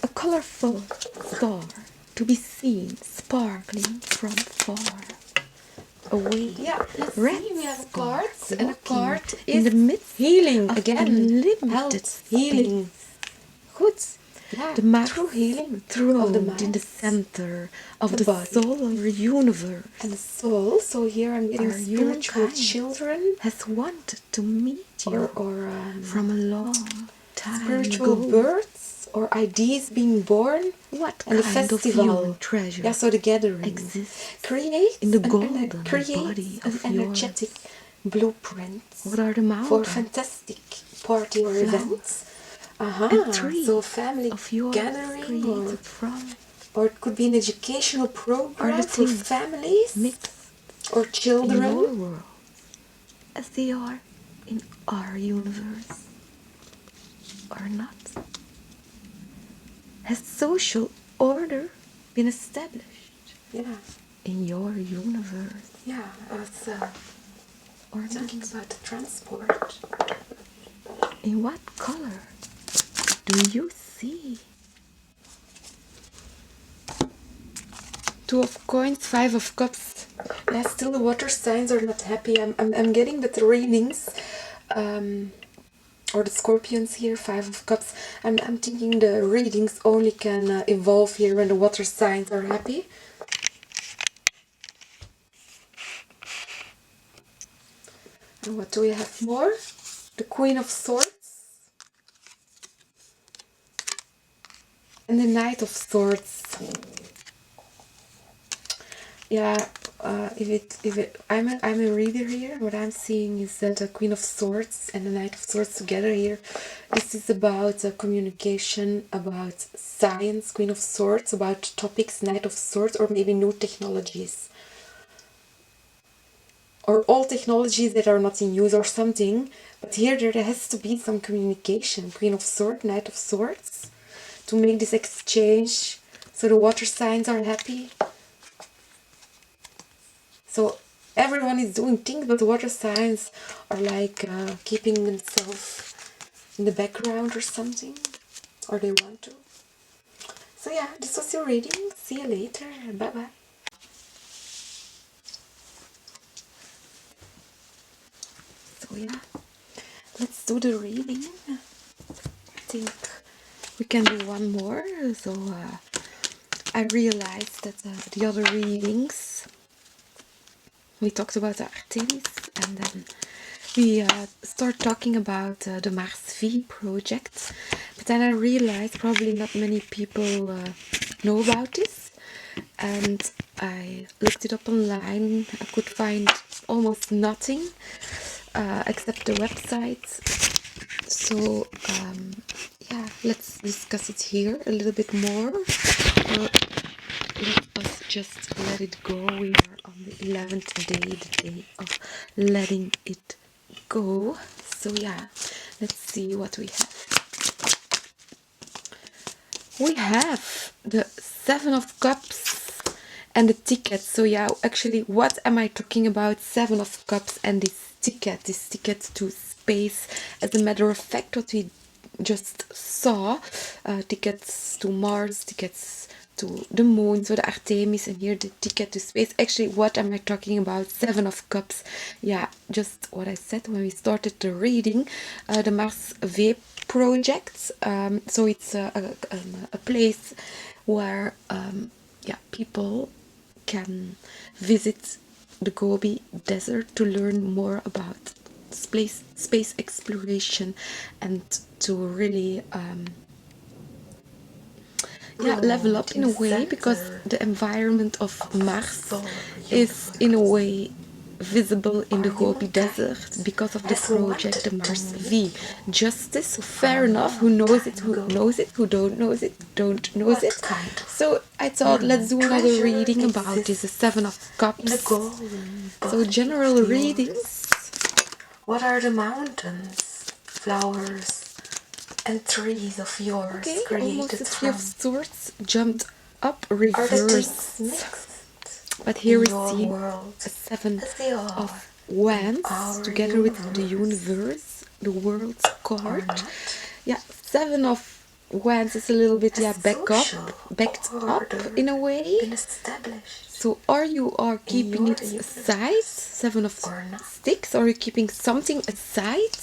A colorful star to be seen, sparkling from far away. Yeah, let's see. We have cards, and a card is in the midst healing again. Unlimited healing. Good. Yeah, the true healing throughout the mind, in the center of the solar universe. And the soul, so here I'm getting spiritual children has wanted to meet you from a long time spiritual ago. Births or ideas being born. What and kind of human treasure? Yeah, so the gathering exists. Create in the golden body of an energetic blueprint. What are the mountains? For fantastic party or events. So family of gathering, or it could be an educational program for families or children, in your world, as they are in our universe, or not. Has social order been established? Yeah, in your universe. Yeah, it's or thinking about the transport. In what color do you see? 2 of Coins, 5 of Cups. Yeah, still the water signs are not happy. I'm getting that the readings, or the Scorpions here, 5 of Cups. I'm thinking the readings only can evolve here when the water signs are happy. And what do we have more? The Queen of Swords. And the Knight of Swords. Yeah, I'm a reader here. What I'm seeing is that the Queen of Swords and the Knight of Swords together here. This is about communication, about science. Queen of Swords, about topics. Knight of Swords, or maybe new technologies. or all technologies that are not in use or something. But here there has to be some communication. Queen of Swords, Knight of Swords, to make this exchange so the water signs are happy. So everyone is doing things, but the water signs are like keeping themselves in the background or something, or they want to. So yeah, this was your reading. See you later. Bye bye. So yeah, let's do the reading. I think we can do one more. So I realized that the other readings, we talked about the Artemis, and then we start talking about the Mars V project. But then I realized probably not many people know about this, and I looked it up online. I could find almost nothing except the website. So yeah, let's discuss it here a little bit more, or let us just let it go. We are on the 11th day, the day of letting it go. So yeah, let's see what we have. We have the Seven of Cups and the ticket. So yeah, actually, what am I talking about? Seven of Cups and this ticket to space. As a matter of fact, what we just saw, tickets to Mars, tickets to the moon, so the Artemis, and here the ticket to space. Actually, what am I talking about? Seven of Cups. Yeah, just what I said when we started the reading. The Mars V project. So it's a place where yeah, people can visit the Gobi Desert to learn more about space exploration and to really yeah, level up in a way, because the environment of Mars is in a way visible in the Gobi Desert because of the project, the Mars V. Justice, so fair enough. Who knows it? Who knows it? Who don't knows it? Don't knows it. So I thought, let's do another reading about this, the Seven of Cups. So general readings. What are the mountains, flowers, and trees of yours Okay, almost created the Three of from? Swords jumped up, Are the reversed. things mixed But here we in your see world a Seven as they are of Wands our together with the universe, universe, the world's or card. not? Yeah, Seven of Wands is a little bit, yeah, Has social backed up order in a way. been established So are you keeping your it aside, universe, Seven of or not? Sticks? Are you keeping something aside?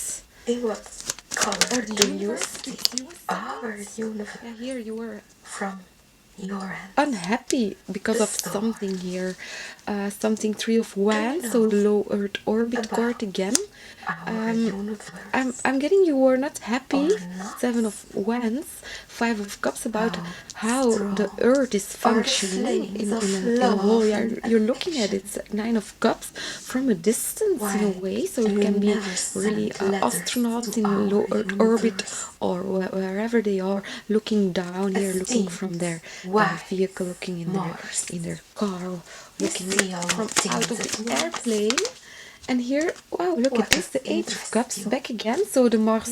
In what color Or the do you universe see keeps you our aside? universe Yeah, here you were from your hands? unhappy because The of stars. something here. Something Three of Wands, so low Earth orbit card again. Our universe. I'm getting you were not happy. Or not. Seven of Wands, Five of Cups, about How how the strong Earth is are the functioning flames of in a whole. love Yeah, and you're looking at affection? it. Nine of Cups from a distance in a Why way, so do it you can be never really send letters astronauts to in low our Earth orbit, universe? or wherever they are, looking down here, As looking things from their wise, vehicle, looking in Mars. their car, or You looking see all from out of things at the once. airplane. And here, wow, look at What this, the does Eight of interest Cups you? back again. So the Mars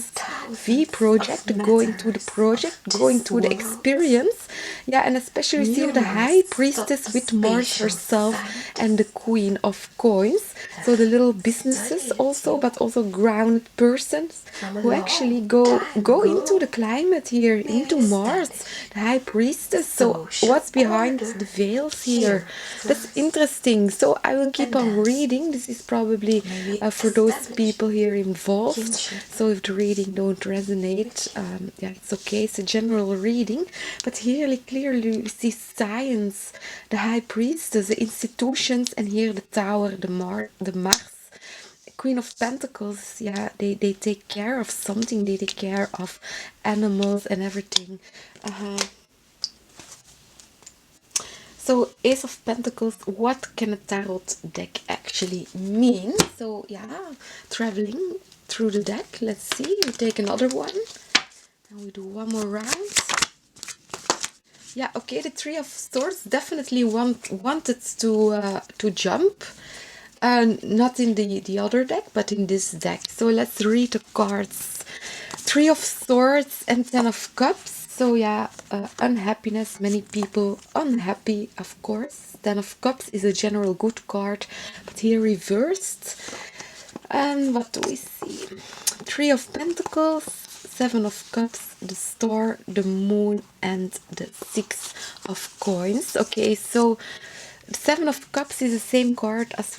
V Thousands project, of going to the matters project, of going this to the world, experience. Yeah, and especially see the High numerous Priestess with Mars spatial herself scientists and the Queen of Coins. So the little businesses studied also, you but also grounded persons from a who long actually time go ago. into the climate here, Maybe into Mars, established the High Priestess. So social what's behind order the veils here here? That's first, interesting. So I will keep and on then reading. This is probably maybe for those established people here involved. kinship So if the reading don't resonate, yeah, it's okay. It's a general reading. But here clearly you see science, the High Priestess, the institutions, and here the Tower, the Mars. Queen of Pentacles, yeah, they take care of something. They take care of animals and everything. So Ace of Pentacles, what can a tarot deck actually mean? So yeah, traveling through the deck. Let's see, we take another one and we do one more round. Yeah, okay, the Three of Swords definitely wanted to jump. Not in the other deck, but in this deck. So let's read the cards. 3 of Swords and 10 of Cups. So yeah, unhappiness, many people unhappy, of course. 10 of Cups is a general good card, but here reversed. And what do we see? 3 of Pentacles, 7 of Cups, the Star, the Moon, and the 6 of Coins. Okay, so the 7 of Cups is the same card as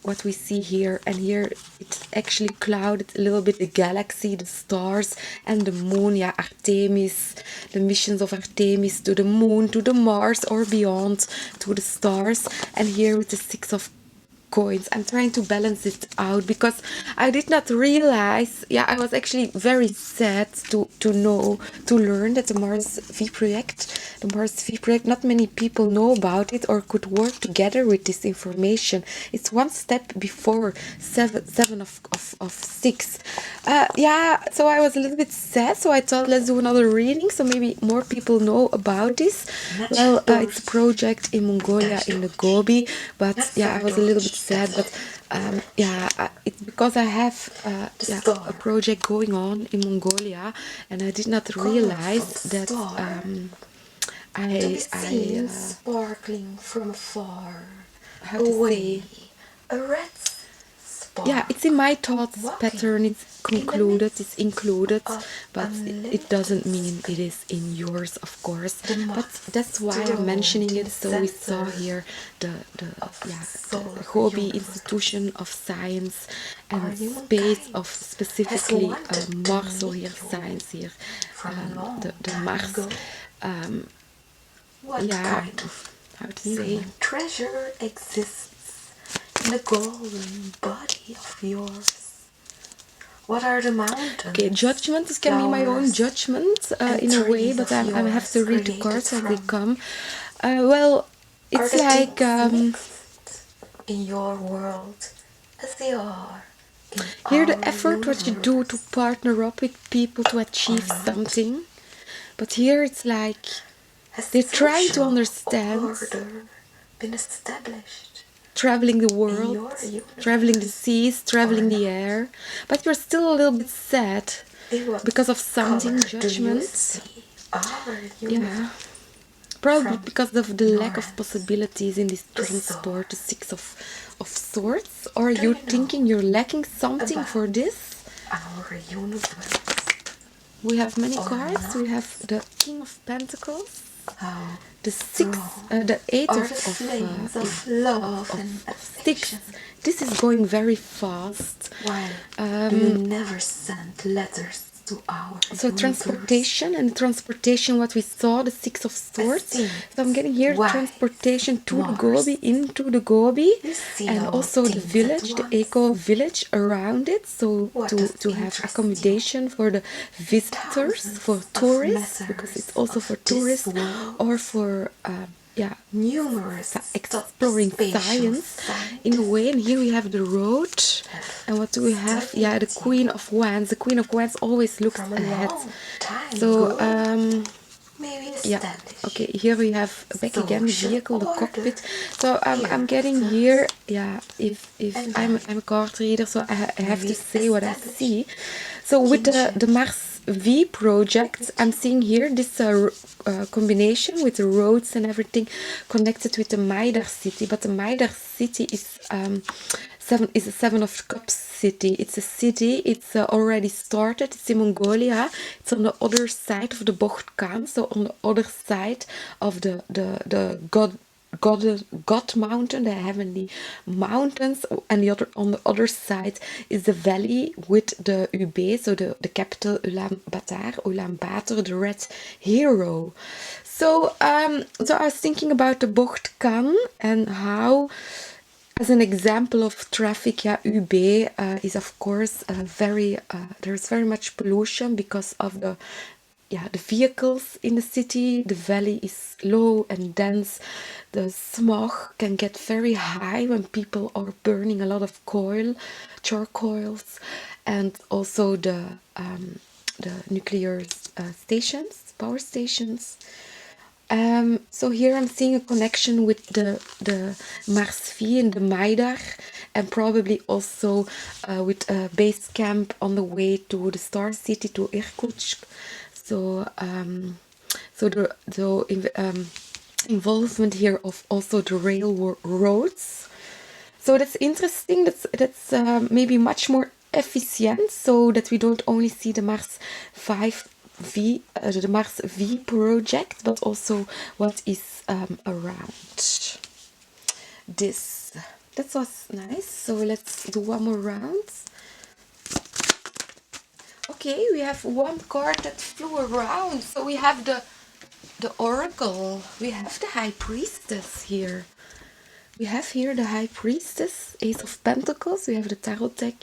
what we see here, and here it's actually clouded a little bit, the galaxy, the stars, and the moon. Yeah, Artemis, the missions of Artemis to the moon, to the Mars, or beyond, to the stars. And here with the 6 of Coins, I'm trying to balance it out because I did not realize, yeah, I was actually very sad to learn that the Mars V project, not many people know about it or could work together with this information. It's one step before seven of six. Yeah, so I was a little bit sad, so I thought let's do another reading so maybe more people know about this. Well, it's a project in Mongolia, in the Gobi, but yeah, I was a little bit sad, but yeah, it's because I have a project going on in Mongolia, and I did not realize that sparkling from afar, how to say, a red spark. yeah, it's in my thoughts pattern, it's concluded, it's included, but it doesn't mean it is in yours, of course. But that's why I'm mentioning it. So we saw here the Gobi Institution of Science and Space of specifically Mars. So here science here, the Mars. Yeah, how to say, treasure exists in the golden body of yours. What are the mountains? Okay, judgment. This can be my own judgment in a way, but I have to read the cards as they come. Well, it's like in your world as they are. Here the effort what you do to partner up with people to achieve something, but here it's like they're trying to understand. Been established. Traveling the world, traveling the seas, traveling the air, but you're still a little bit sad because of something, judgment. Yeah, probably because of the lack of possibilities in this transport, the 6 of Swords. Or are you thinking you're lacking something for this? Our universe. We have many cards. We have the King of Pentacles, the 6, the 8 of love and sticks. This is going very fast. Why do you never send letters to our so universe? Transportation, and transportation, what we saw, the 6 of Swords. So I'm getting here transportation to the Gobi, into the Gobi, and also the village, the eco village around it. So to have accommodation for the visitors, for tourists, because it's also for tourists, or for numerous exploring science in a way. And here we have the road, and what do we have? Yeah, the Queen of Wands. The Queen of Wands always looks ahead. So yeah, okay, here we have back again the vehicle, the cockpit. So I'm getting here, yeah, if I'm a card reader, so I have to say what I see. So with the Mars V project, I'm seeing here this combination with the roads and everything connected with the Maidar city, but the Maidar city is a 7 of Cups city. It's a city, it's already started, it's in Mongolia, it's on the other side of the Bocht so on the other side of the God mountain, the heavenly mountains, and on the other side is the valley with the UB, so the capital Ulaanbaatar, the red hero. So I was thinking about the Bocht and how, as an example of traffic, UB is of course there's very much pollution because of the vehicles in the city. The valley is low and dense. The smog can get very high when people are burning a lot of charcoals, and also the nuclear power stations. So here I'm seeing a connection with the Mars V and the Maidar, and probably also with a base camp on the way to the Star City, to Irkutsk. So involvement here of also the railroads. So that's interesting. That's maybe much more efficient, so that we don't only see the Mars 5V, the Mars V project, but also what is around this. That was nice. So let's do one more round. Okay, we have one card that flew around. So we have the Oracle. We have the High Priestess here. We have here the High Priestess, Ace of Pentacles, we have the Tarot deck,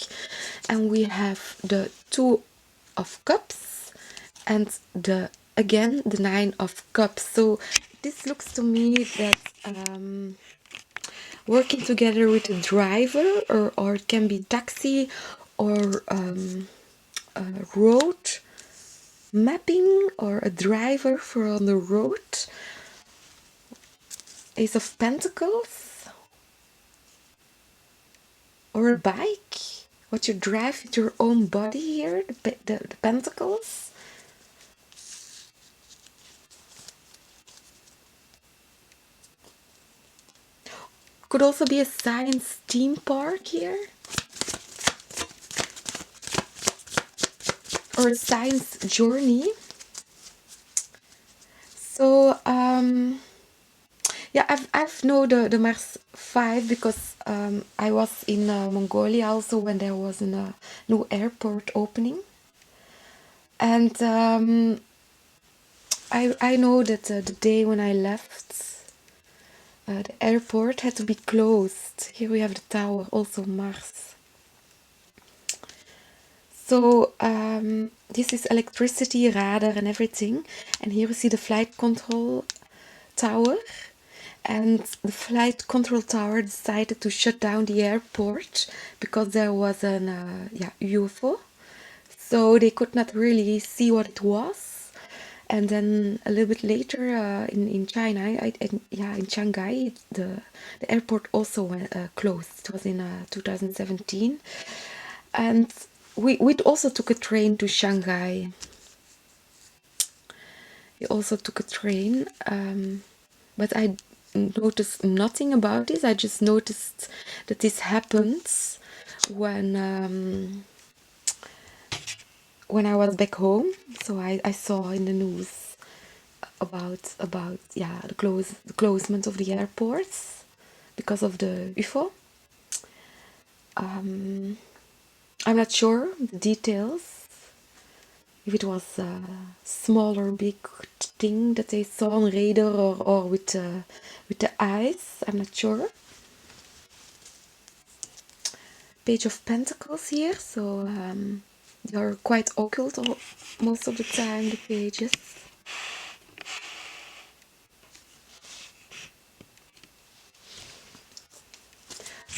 and we have the Two of Cups, and again the Nine of Cups. So this looks to me that working together with a driver, or it can be taxi, or road mapping, or a driver for on the road. Ace of Pentacles. Or a bike, what you drive with your own body here, the pentacles. Could also be a science theme park here, or a science journey. So yeah, I've known the Mars 5 because I was in Mongolia also when there was a new airport opening, and I know that the day when I left, the airport had to be closed. Here we have the tower, also Mars. So this is electricity, radar and everything. And here we see the flight control tower. And the flight control tower decided to shut down the airport because there was an UFO. So they could not really see what it was. And then a little bit later in China, in Shanghai, the airport also went closed. It was in 2017. And we also took a train to Shanghai. We also took a train, but I noticed nothing about this. I just noticed that this happens when I was back home. So I saw in the news about the closement of the airports because of the UFO. I'm not sure the details, if it was a small or big thing that they saw on radar, or with the eyes. I'm not sure. Page of Pentacles here, so they are quite occult most of the time, the pages.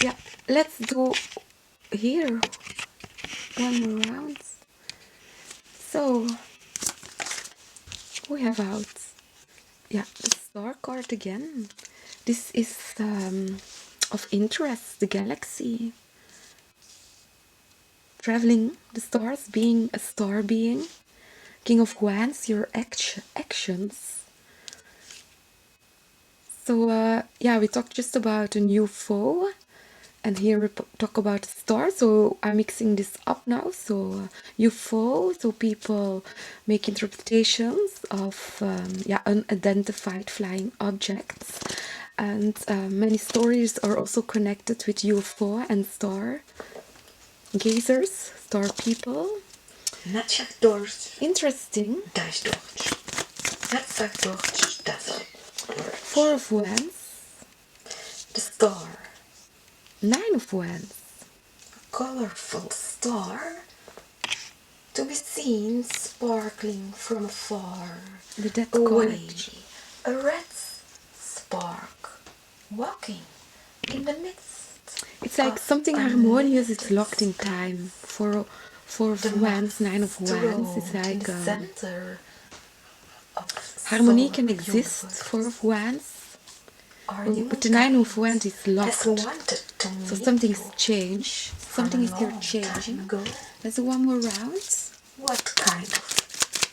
Yeah, let's do here one more round. So we have out the star card again. This is of interest, the galaxy, traveling the stars, being a star being. King of Wands, your actions. So we talked just about a new foe, and here we talk about a star. So I'm mixing this up now. So UFO, so people make interpretations of unidentified flying objects, and many stories are also connected with UFO and star gazers, star people. Net zegt Dort. Interesting. Dat is Dort. Net zegt Dort. Dat is Dort. Four of Wands. The star. Nine of Wands. A colorful star to be seen sparkling from afar. The dead away. card. A red spark walking in the midst. It's like something harmonious is locked in time. Four of Wands, Nine of Wands. It's like the center of Harmony soul can of exist universe. for Wands, Our but the Nine of Wands is has locked. wanted to So meet something's you changed. from Something a is here long changing. time ago. There's one more round. What kind of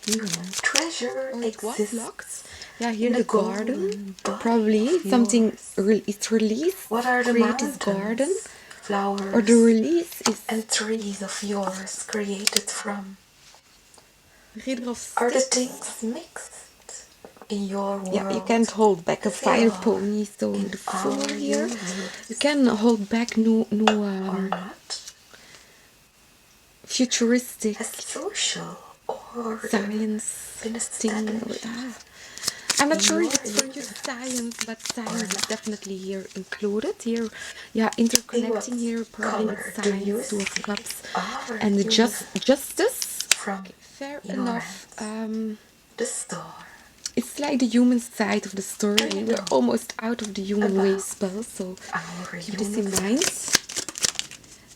human treasure Oh, it was exists locked. Yeah, here in the the garden. golden body Probably of something yours? it's released. What are the Create this garden. mountains, flowers, Or the release is and trees of yours created from? Riddle of Are the Sticks. things mixed in your world? Yeah, you can't hold back a as they fire are pony. So in the four our here, universe, you can hold back no or not? futuristic Has social order science been thing. established I'm not in sure your if it's for you universe? science, but science is not? definitely here included. Here, yeah, In what interconnecting here, probably with color do you science, Two of see Cups, our and the universe justice. from Fair your enough. hands? The star. It's like the human side of the story. I We're know almost out of the human about wave spell, so our keep this in universe, mind.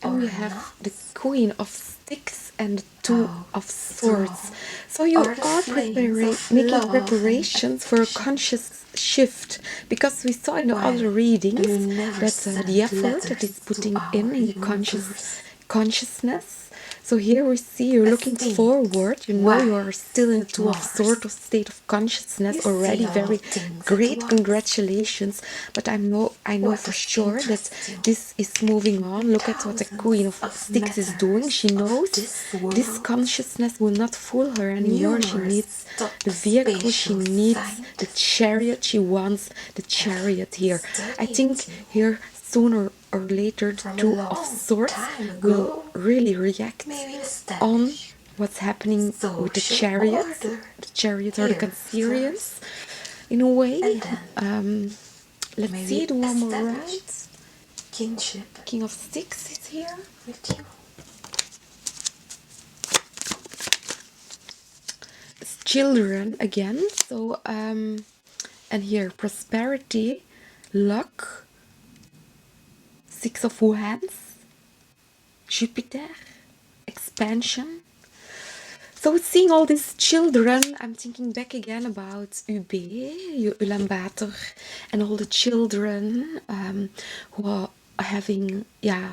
And or we have not? the Queen of Sticks and the Two How of strong Swords. So you are the are flames of making love and preparations for a affection? conscious shift, because we saw in the Why other do readings you never that send the effort that letters is to putting our in universe? consciousness. So here we see you're looking Esteemed, forward. You know you are still in wise Two of Mars, Swords of state of consciousness you already. see all Very things at great, once. congratulations. But I know What for does sure that interest you? this is moving on. Look at what the Queen Thousands of of Sticks is doing. She matters knows of this this world, consciousness will not fool her anymore. She needs numerous top the vehicle, she spatial needs the scientists chariot, she wants the chariot here. I studied think you here sooner or later the from a Two of long Swords time will ago. really react Maybe on establish what's happening with the social chariots. order The chariots are the here Cancerians first, in a way. and then Let's see maybe it one more establish round. kinship King of Sticks is here. with you. It's children again. So and here prosperity, luck, Six of Wands, Jupiter, expansion. So seeing all these children, I'm thinking back again about UB, Ulaanbaatar, and all the children who are having, yeah,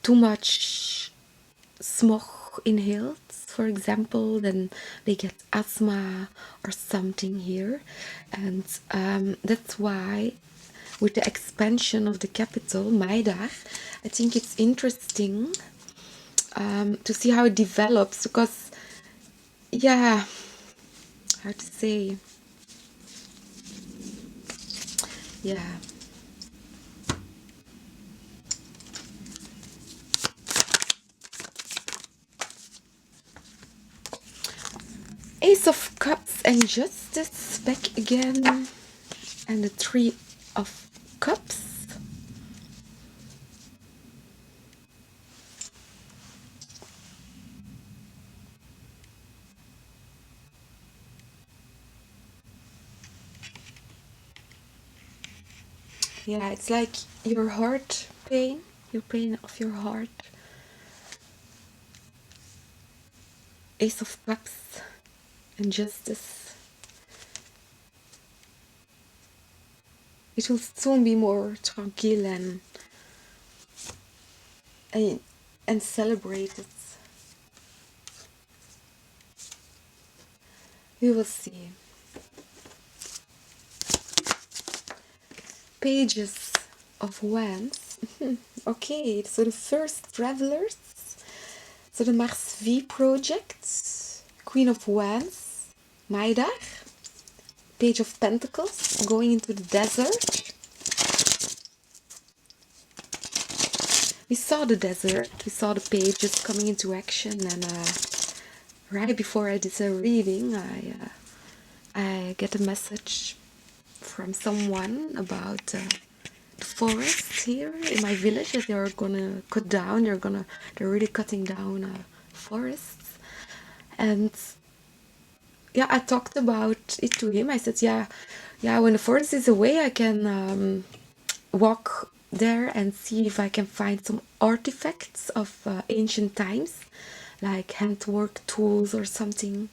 too much smog inhaled, for example, then they get asthma or something here. And that's why with the expansion of the capital, Maidar, I think it's interesting to see how it develops, because yeah, how to say, yeah, Ace of Cups and Justice back again, and the Three of Cups. Yeah, it's like your heart pain, your pain of your heart. Ace of Cups and Justice. It will soon be more tranquil and celebrated. We will see. Pages of Wands. Okay, so the first travelers. So the Mars V project, Queen of Wands, Maidar, Page of Pentacles, going into the desert. We saw the desert, we saw the pages coming into action, and right before I did a reading, I get a message from someone about the forests here in my village that they're gonna cut down. They're really cutting down forests, and yeah, I talked about it to him. I said, yeah, when the forest is away, I can walk there and see if I can find some artifacts of ancient times, like handwork tools or something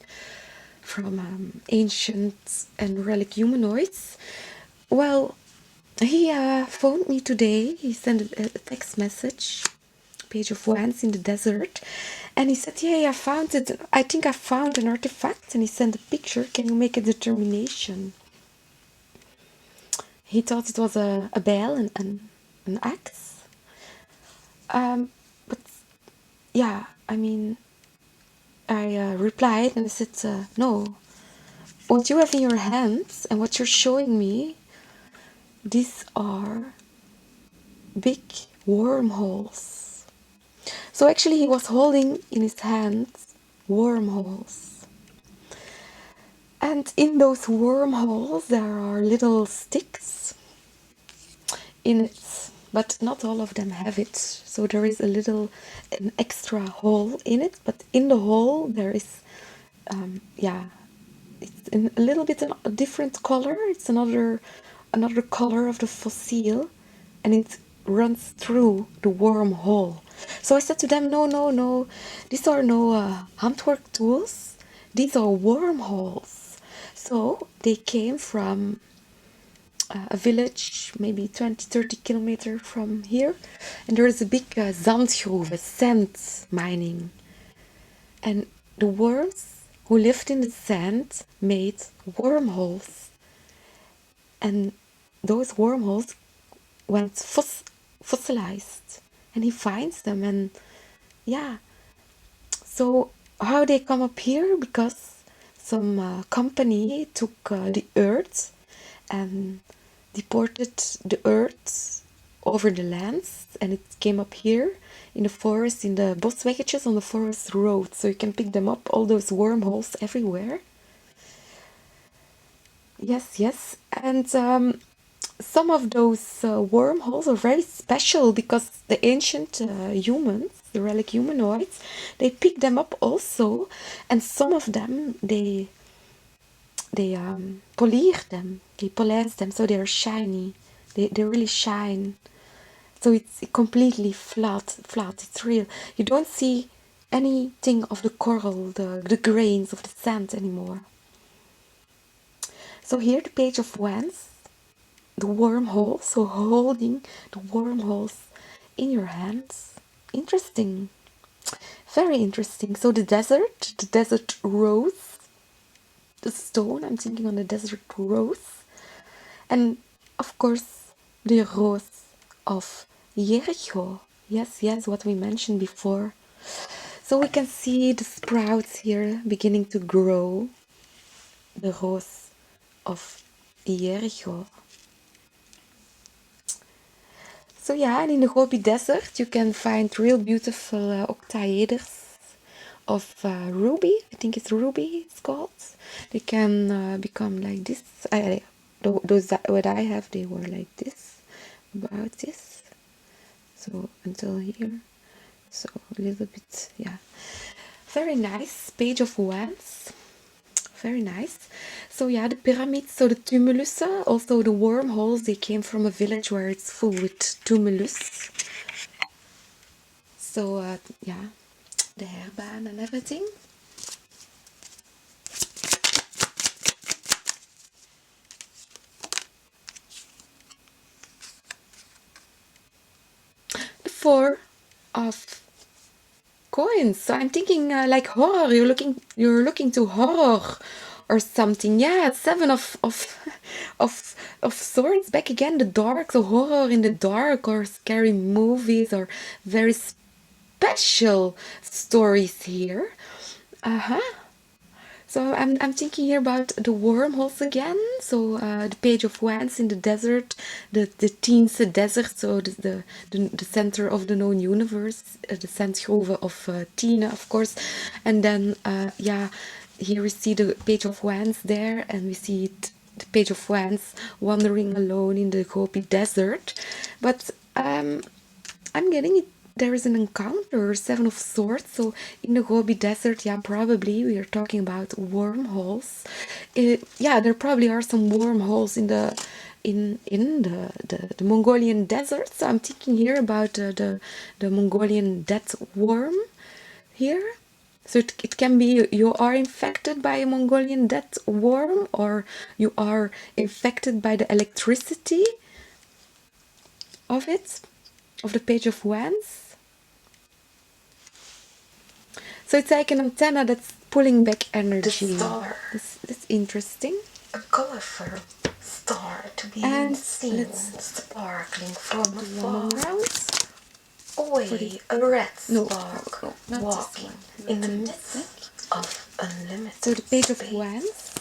ancient and relic humanoids. Well, he phoned me today. He sent a text message, page of wands in the desert, and he said, "Yeah, I found it. I think I found an artifact." And he sent a picture. Can you make a determination? He thought it was a bell and an axe. But yeah, I mean, I replied and I said, no. What you have in your hands and what you're showing me, these are big wormholes. So actually he was holding in his hands wormholes. And in those wormholes there are little sticks in it, but not all of them have it. So there is an extra hole in it, but in the hole there is, it's in a little bit a different color. It's another color of the fossil, and it runs through the wormhole. So I said to them, no, no, no, these are no handwork tools. These are wormholes. So they came from a village, maybe 20-30 kilometers from here, and there is a big zandgroeve, sand mining, and the worms who lived in the sand made wormholes, and those wormholes went fossilized, and he finds them. And yeah, so how they come up here? Because some company took the earth and deported the earth over the lands, and it came up here in the forest, in the bosweggetjes on the forest road. So you can pick them up, all those wormholes everywhere. Yes, yes. And some of those wormholes are very special because the ancient humans, the relic humanoids, they pick them up also, and some of them they polish them, they polish them, so they're shiny. They really shine. So it's completely flat. It's real. You don't see anything of the coral, the grains of the sand anymore. So here the page of wands, the wormhole, so holding the wormholes in your hands. Interesting. Very interesting. So the desert rose, the stone, I'm thinking on the desert rose. And of course, the rose of Jericho. Yes, yes, what we mentioned before. So we can see the sprouts here beginning to grow. The rose of Jericho. So yeah, and in the Gobi Desert you can find real beautiful octaeders of ruby. I think it's ruby it's called. They can become like this. Those that what I have, they were like this, about this. So until here. So a little bit, yeah. Very nice page of wands. Very nice. So yeah, the pyramids, so the tumulus, also the wormholes, they came from a village where it's full with tumulus. So yeah, the hairband and everything. The four of coins. So I'm thinking like horror. You're looking to horror or something. Yeah, seven of swords back again. The dark, so horror in the dark, or scary movies, or very special stories here. So I'm thinking here about the wormholes again. So the page of wands in the desert, the Teense desert, so the center of the known universe, the zandgrove of Tiene, of course. And then yeah, here we see the page of wands there, and we see the page of wands wandering alone in the Gobi desert. But I'm getting it. There is an encounter, seven of swords. So in the Gobi desert, yeah, probably we are talking about wormholes. Yeah, there probably are some wormholes in the Mongolian desert. So I'm thinking here about the Mongolian death worm here. So it can be you are infected by a Mongolian death worm, or you are infected by the electricity of it, of the Page of Wands. So it's like an antenna that's pulling back energy. The star. That's interesting. A colorful star to be And seen, let's sparkling from one afar. round. Away, a red No, spark, no, not walking this one. in the Not midst of unlimited So the Page of space. Wands.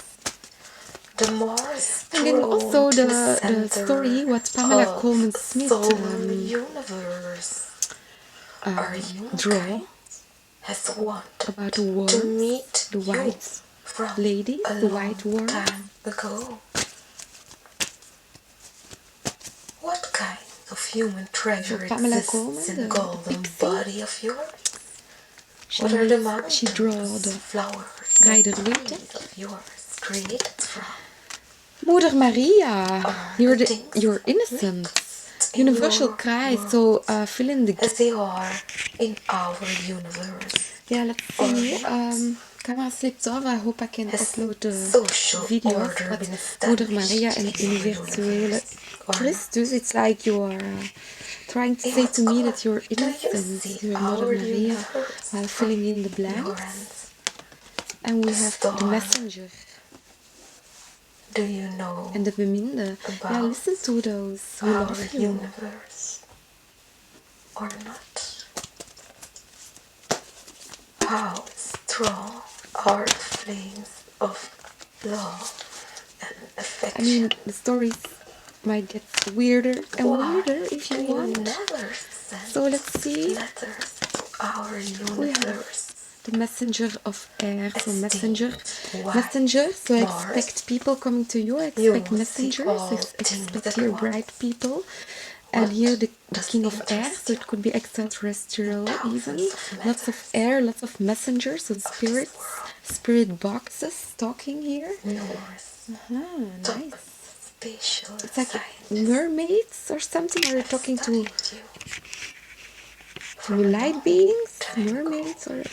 The Mars And then also to the story what Pamela of Coleman a Smith solar universe. Our draw humankind has wanted about the to worms, meet the you white from lady, a the long white worm. time ago. What kind of human treasure So Pamela exists Coleman, in the golden pixie, body of yours? What are the mountains, she draw the flowers, Rider and Waite. trees of yours created from? Moeder Maria, Are you're the the things you're innocent. mixed in Universal your cry. world So fill in the as they are in our universe? yeah. Let's Or see. not? Camera slipped off. I hope I can Has upload the social video of order what been Moeder established Maria en in your universele universe or Christus. not? It's like you are trying to In say what to me color that you're do you innocent. see You're Mother our Maria, universe while from filling in the your blanks. end? And we A have the star. messenger Do you know and the beminde. Yeah, about listen to those who our love you. universe or not? How strong are the flames of love and I affection? mean, the stories might get weirder and Why weirder if do you you want. never send So let's see. letters to our We have universe? the messenger of air. So messenger, Esteemed messenger. So I Mars, expect people coming to you. I you expect see messengers. all I things expect at here once. bright people. And What here the does king of air. interest So you? it could be extraterrestrial even. Thousands of Lots of letters air, lots of messengers, so of this spirits, world. spirit boxes talking here. North, Ah, top nice. spatial It's like scientists mermaids or something. Are you have talking to studied you from a light long beings, time ago. mermaids, or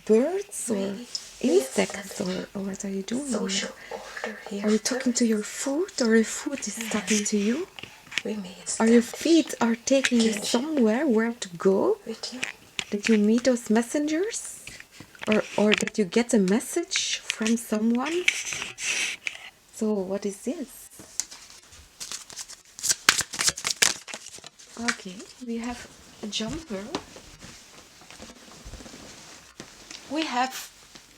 birds, or We insects, establish or what are you doing here? social order here Are you talking to your first. food, or your food is talking to you? We may Or your establish feet are taking you kinship somewhere where to go? with you. That you meet those messengers? Or that you get a message from someone? So what is this? Okay, we have a jumper. We have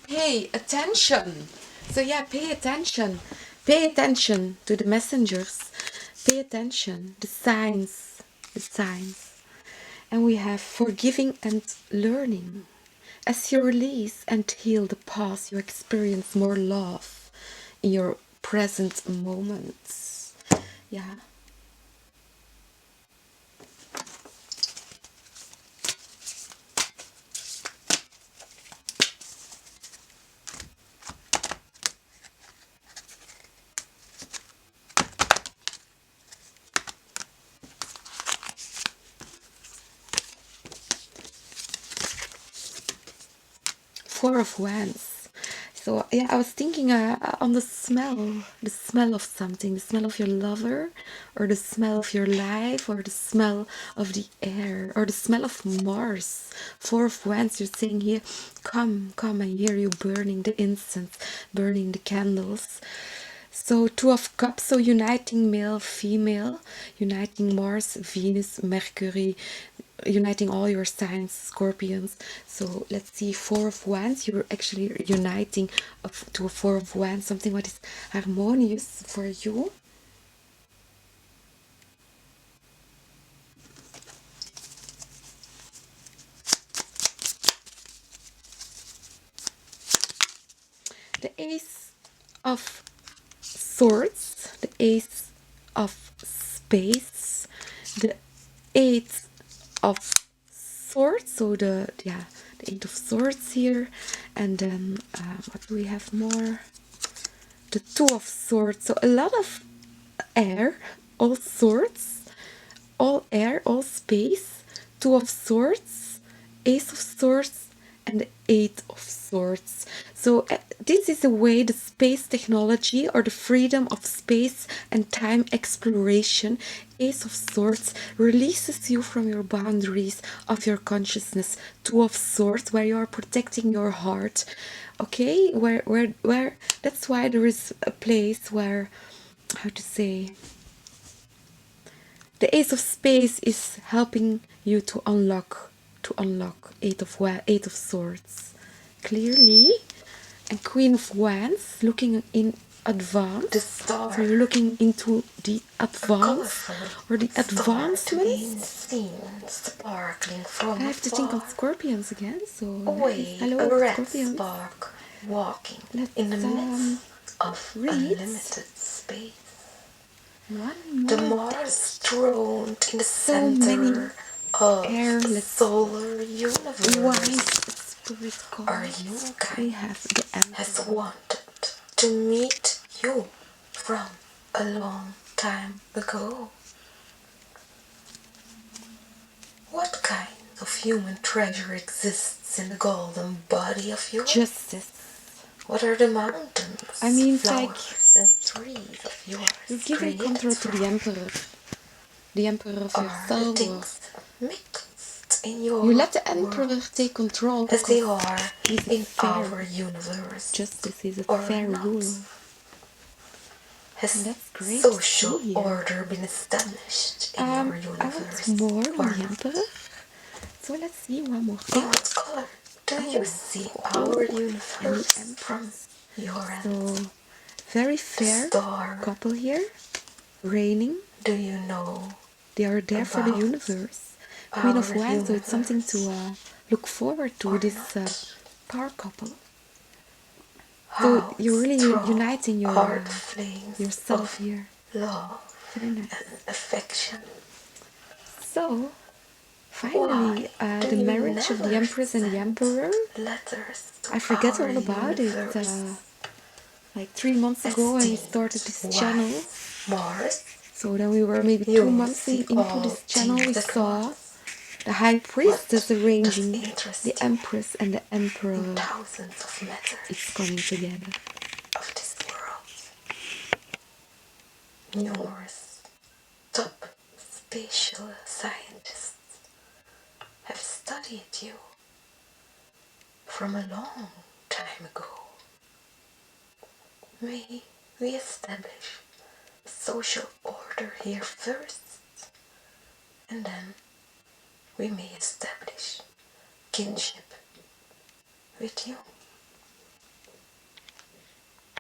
pay attention. So yeah, pay attention. Pay attention to the messengers. Pay attention. The signs. The signs. And we have forgiving and learning. As you release and heal the past, you experience more love in your present moments. Yeah. Four of Wands. So yeah, I was thinking on the smell of something, the smell of your lover, or the smell of your life, or the smell of the air, or the smell of Mars. Four of Wands, you're saying here, come, come, I hear you burning the incense, burning the candles. So Two of Cups, so uniting male, female, uniting Mars, Venus, Mercury, uniting all your signs, Scorpions. So let's see, Four of Wands, you're actually uniting to a Four of Wands, something what is harmonious for you. The Ace of Swords, the Ace of Spades, the Eight of Swords, so the Eight of Swords here, and then what do we have more? The Two of Swords, so a lot of air, all swords, all air, all space. Two of Swords, Ace of Swords, and the Eight of Swords. So this is a way the space technology or the freedom of space and time exploration, Ace of Swords, releases you from your boundaries of your consciousness. Two of Swords, where you are protecting your heart. Okay, where that's why there is a place where, how to say, the Ace of Spades is helping you to unlock Eight of Swords clearly, and Queen of Wands looking in advance. The star, so you're looking into the advance or the to be advancement. seen sparkling from I have to think on afar. Scorpions again. So Away, hello a red Scorpions. spark walking Let's in the midst of read unlimited space. one The more Mars throned in the so many center of the airless solar universe. wise spirit Our cards. We humankind have the has Emperor. wanted to meet you from a long time ago. What kind of human treasure exists in the golden body of yours? Justice. What are the mountains, I mean, flowers, and trees of yours you're giving created control to from? the Emperor. The Emperor of your Are the soul. things mixed in your You let the Emperor world take control as they because are he's in fair. our universe? Justice is a or fair not? ruler. Has And that's great social to see here. order been established in your I universe? want more or on the not? Emperor. So let's see one more In thing. what color do you see our universe from your end? So very fair star. couple here. Raining. Do you know They are there for the about universe. Queen of our Wands, so it's something to universe? look forward to, Or this not? power couple. How So you're really strong uniting are the flames yourself of here. love Very nice. and affection? So finally, Why do the you marriage of the never Empress and the send Emperor. letters to I forget our all about universe? it. Like 3 months ago when we started this channel. Mars, So then we were maybe you 2 months see into all this channel. We things at saw once. the High Priestess What arranging does interest the you Empress and the Emperor. in thousands of letters It's coming together. of this world? Numerous top spatial scientists have studied you from a long time ago. May we establish a social order here first, and then we may establish kinship with you.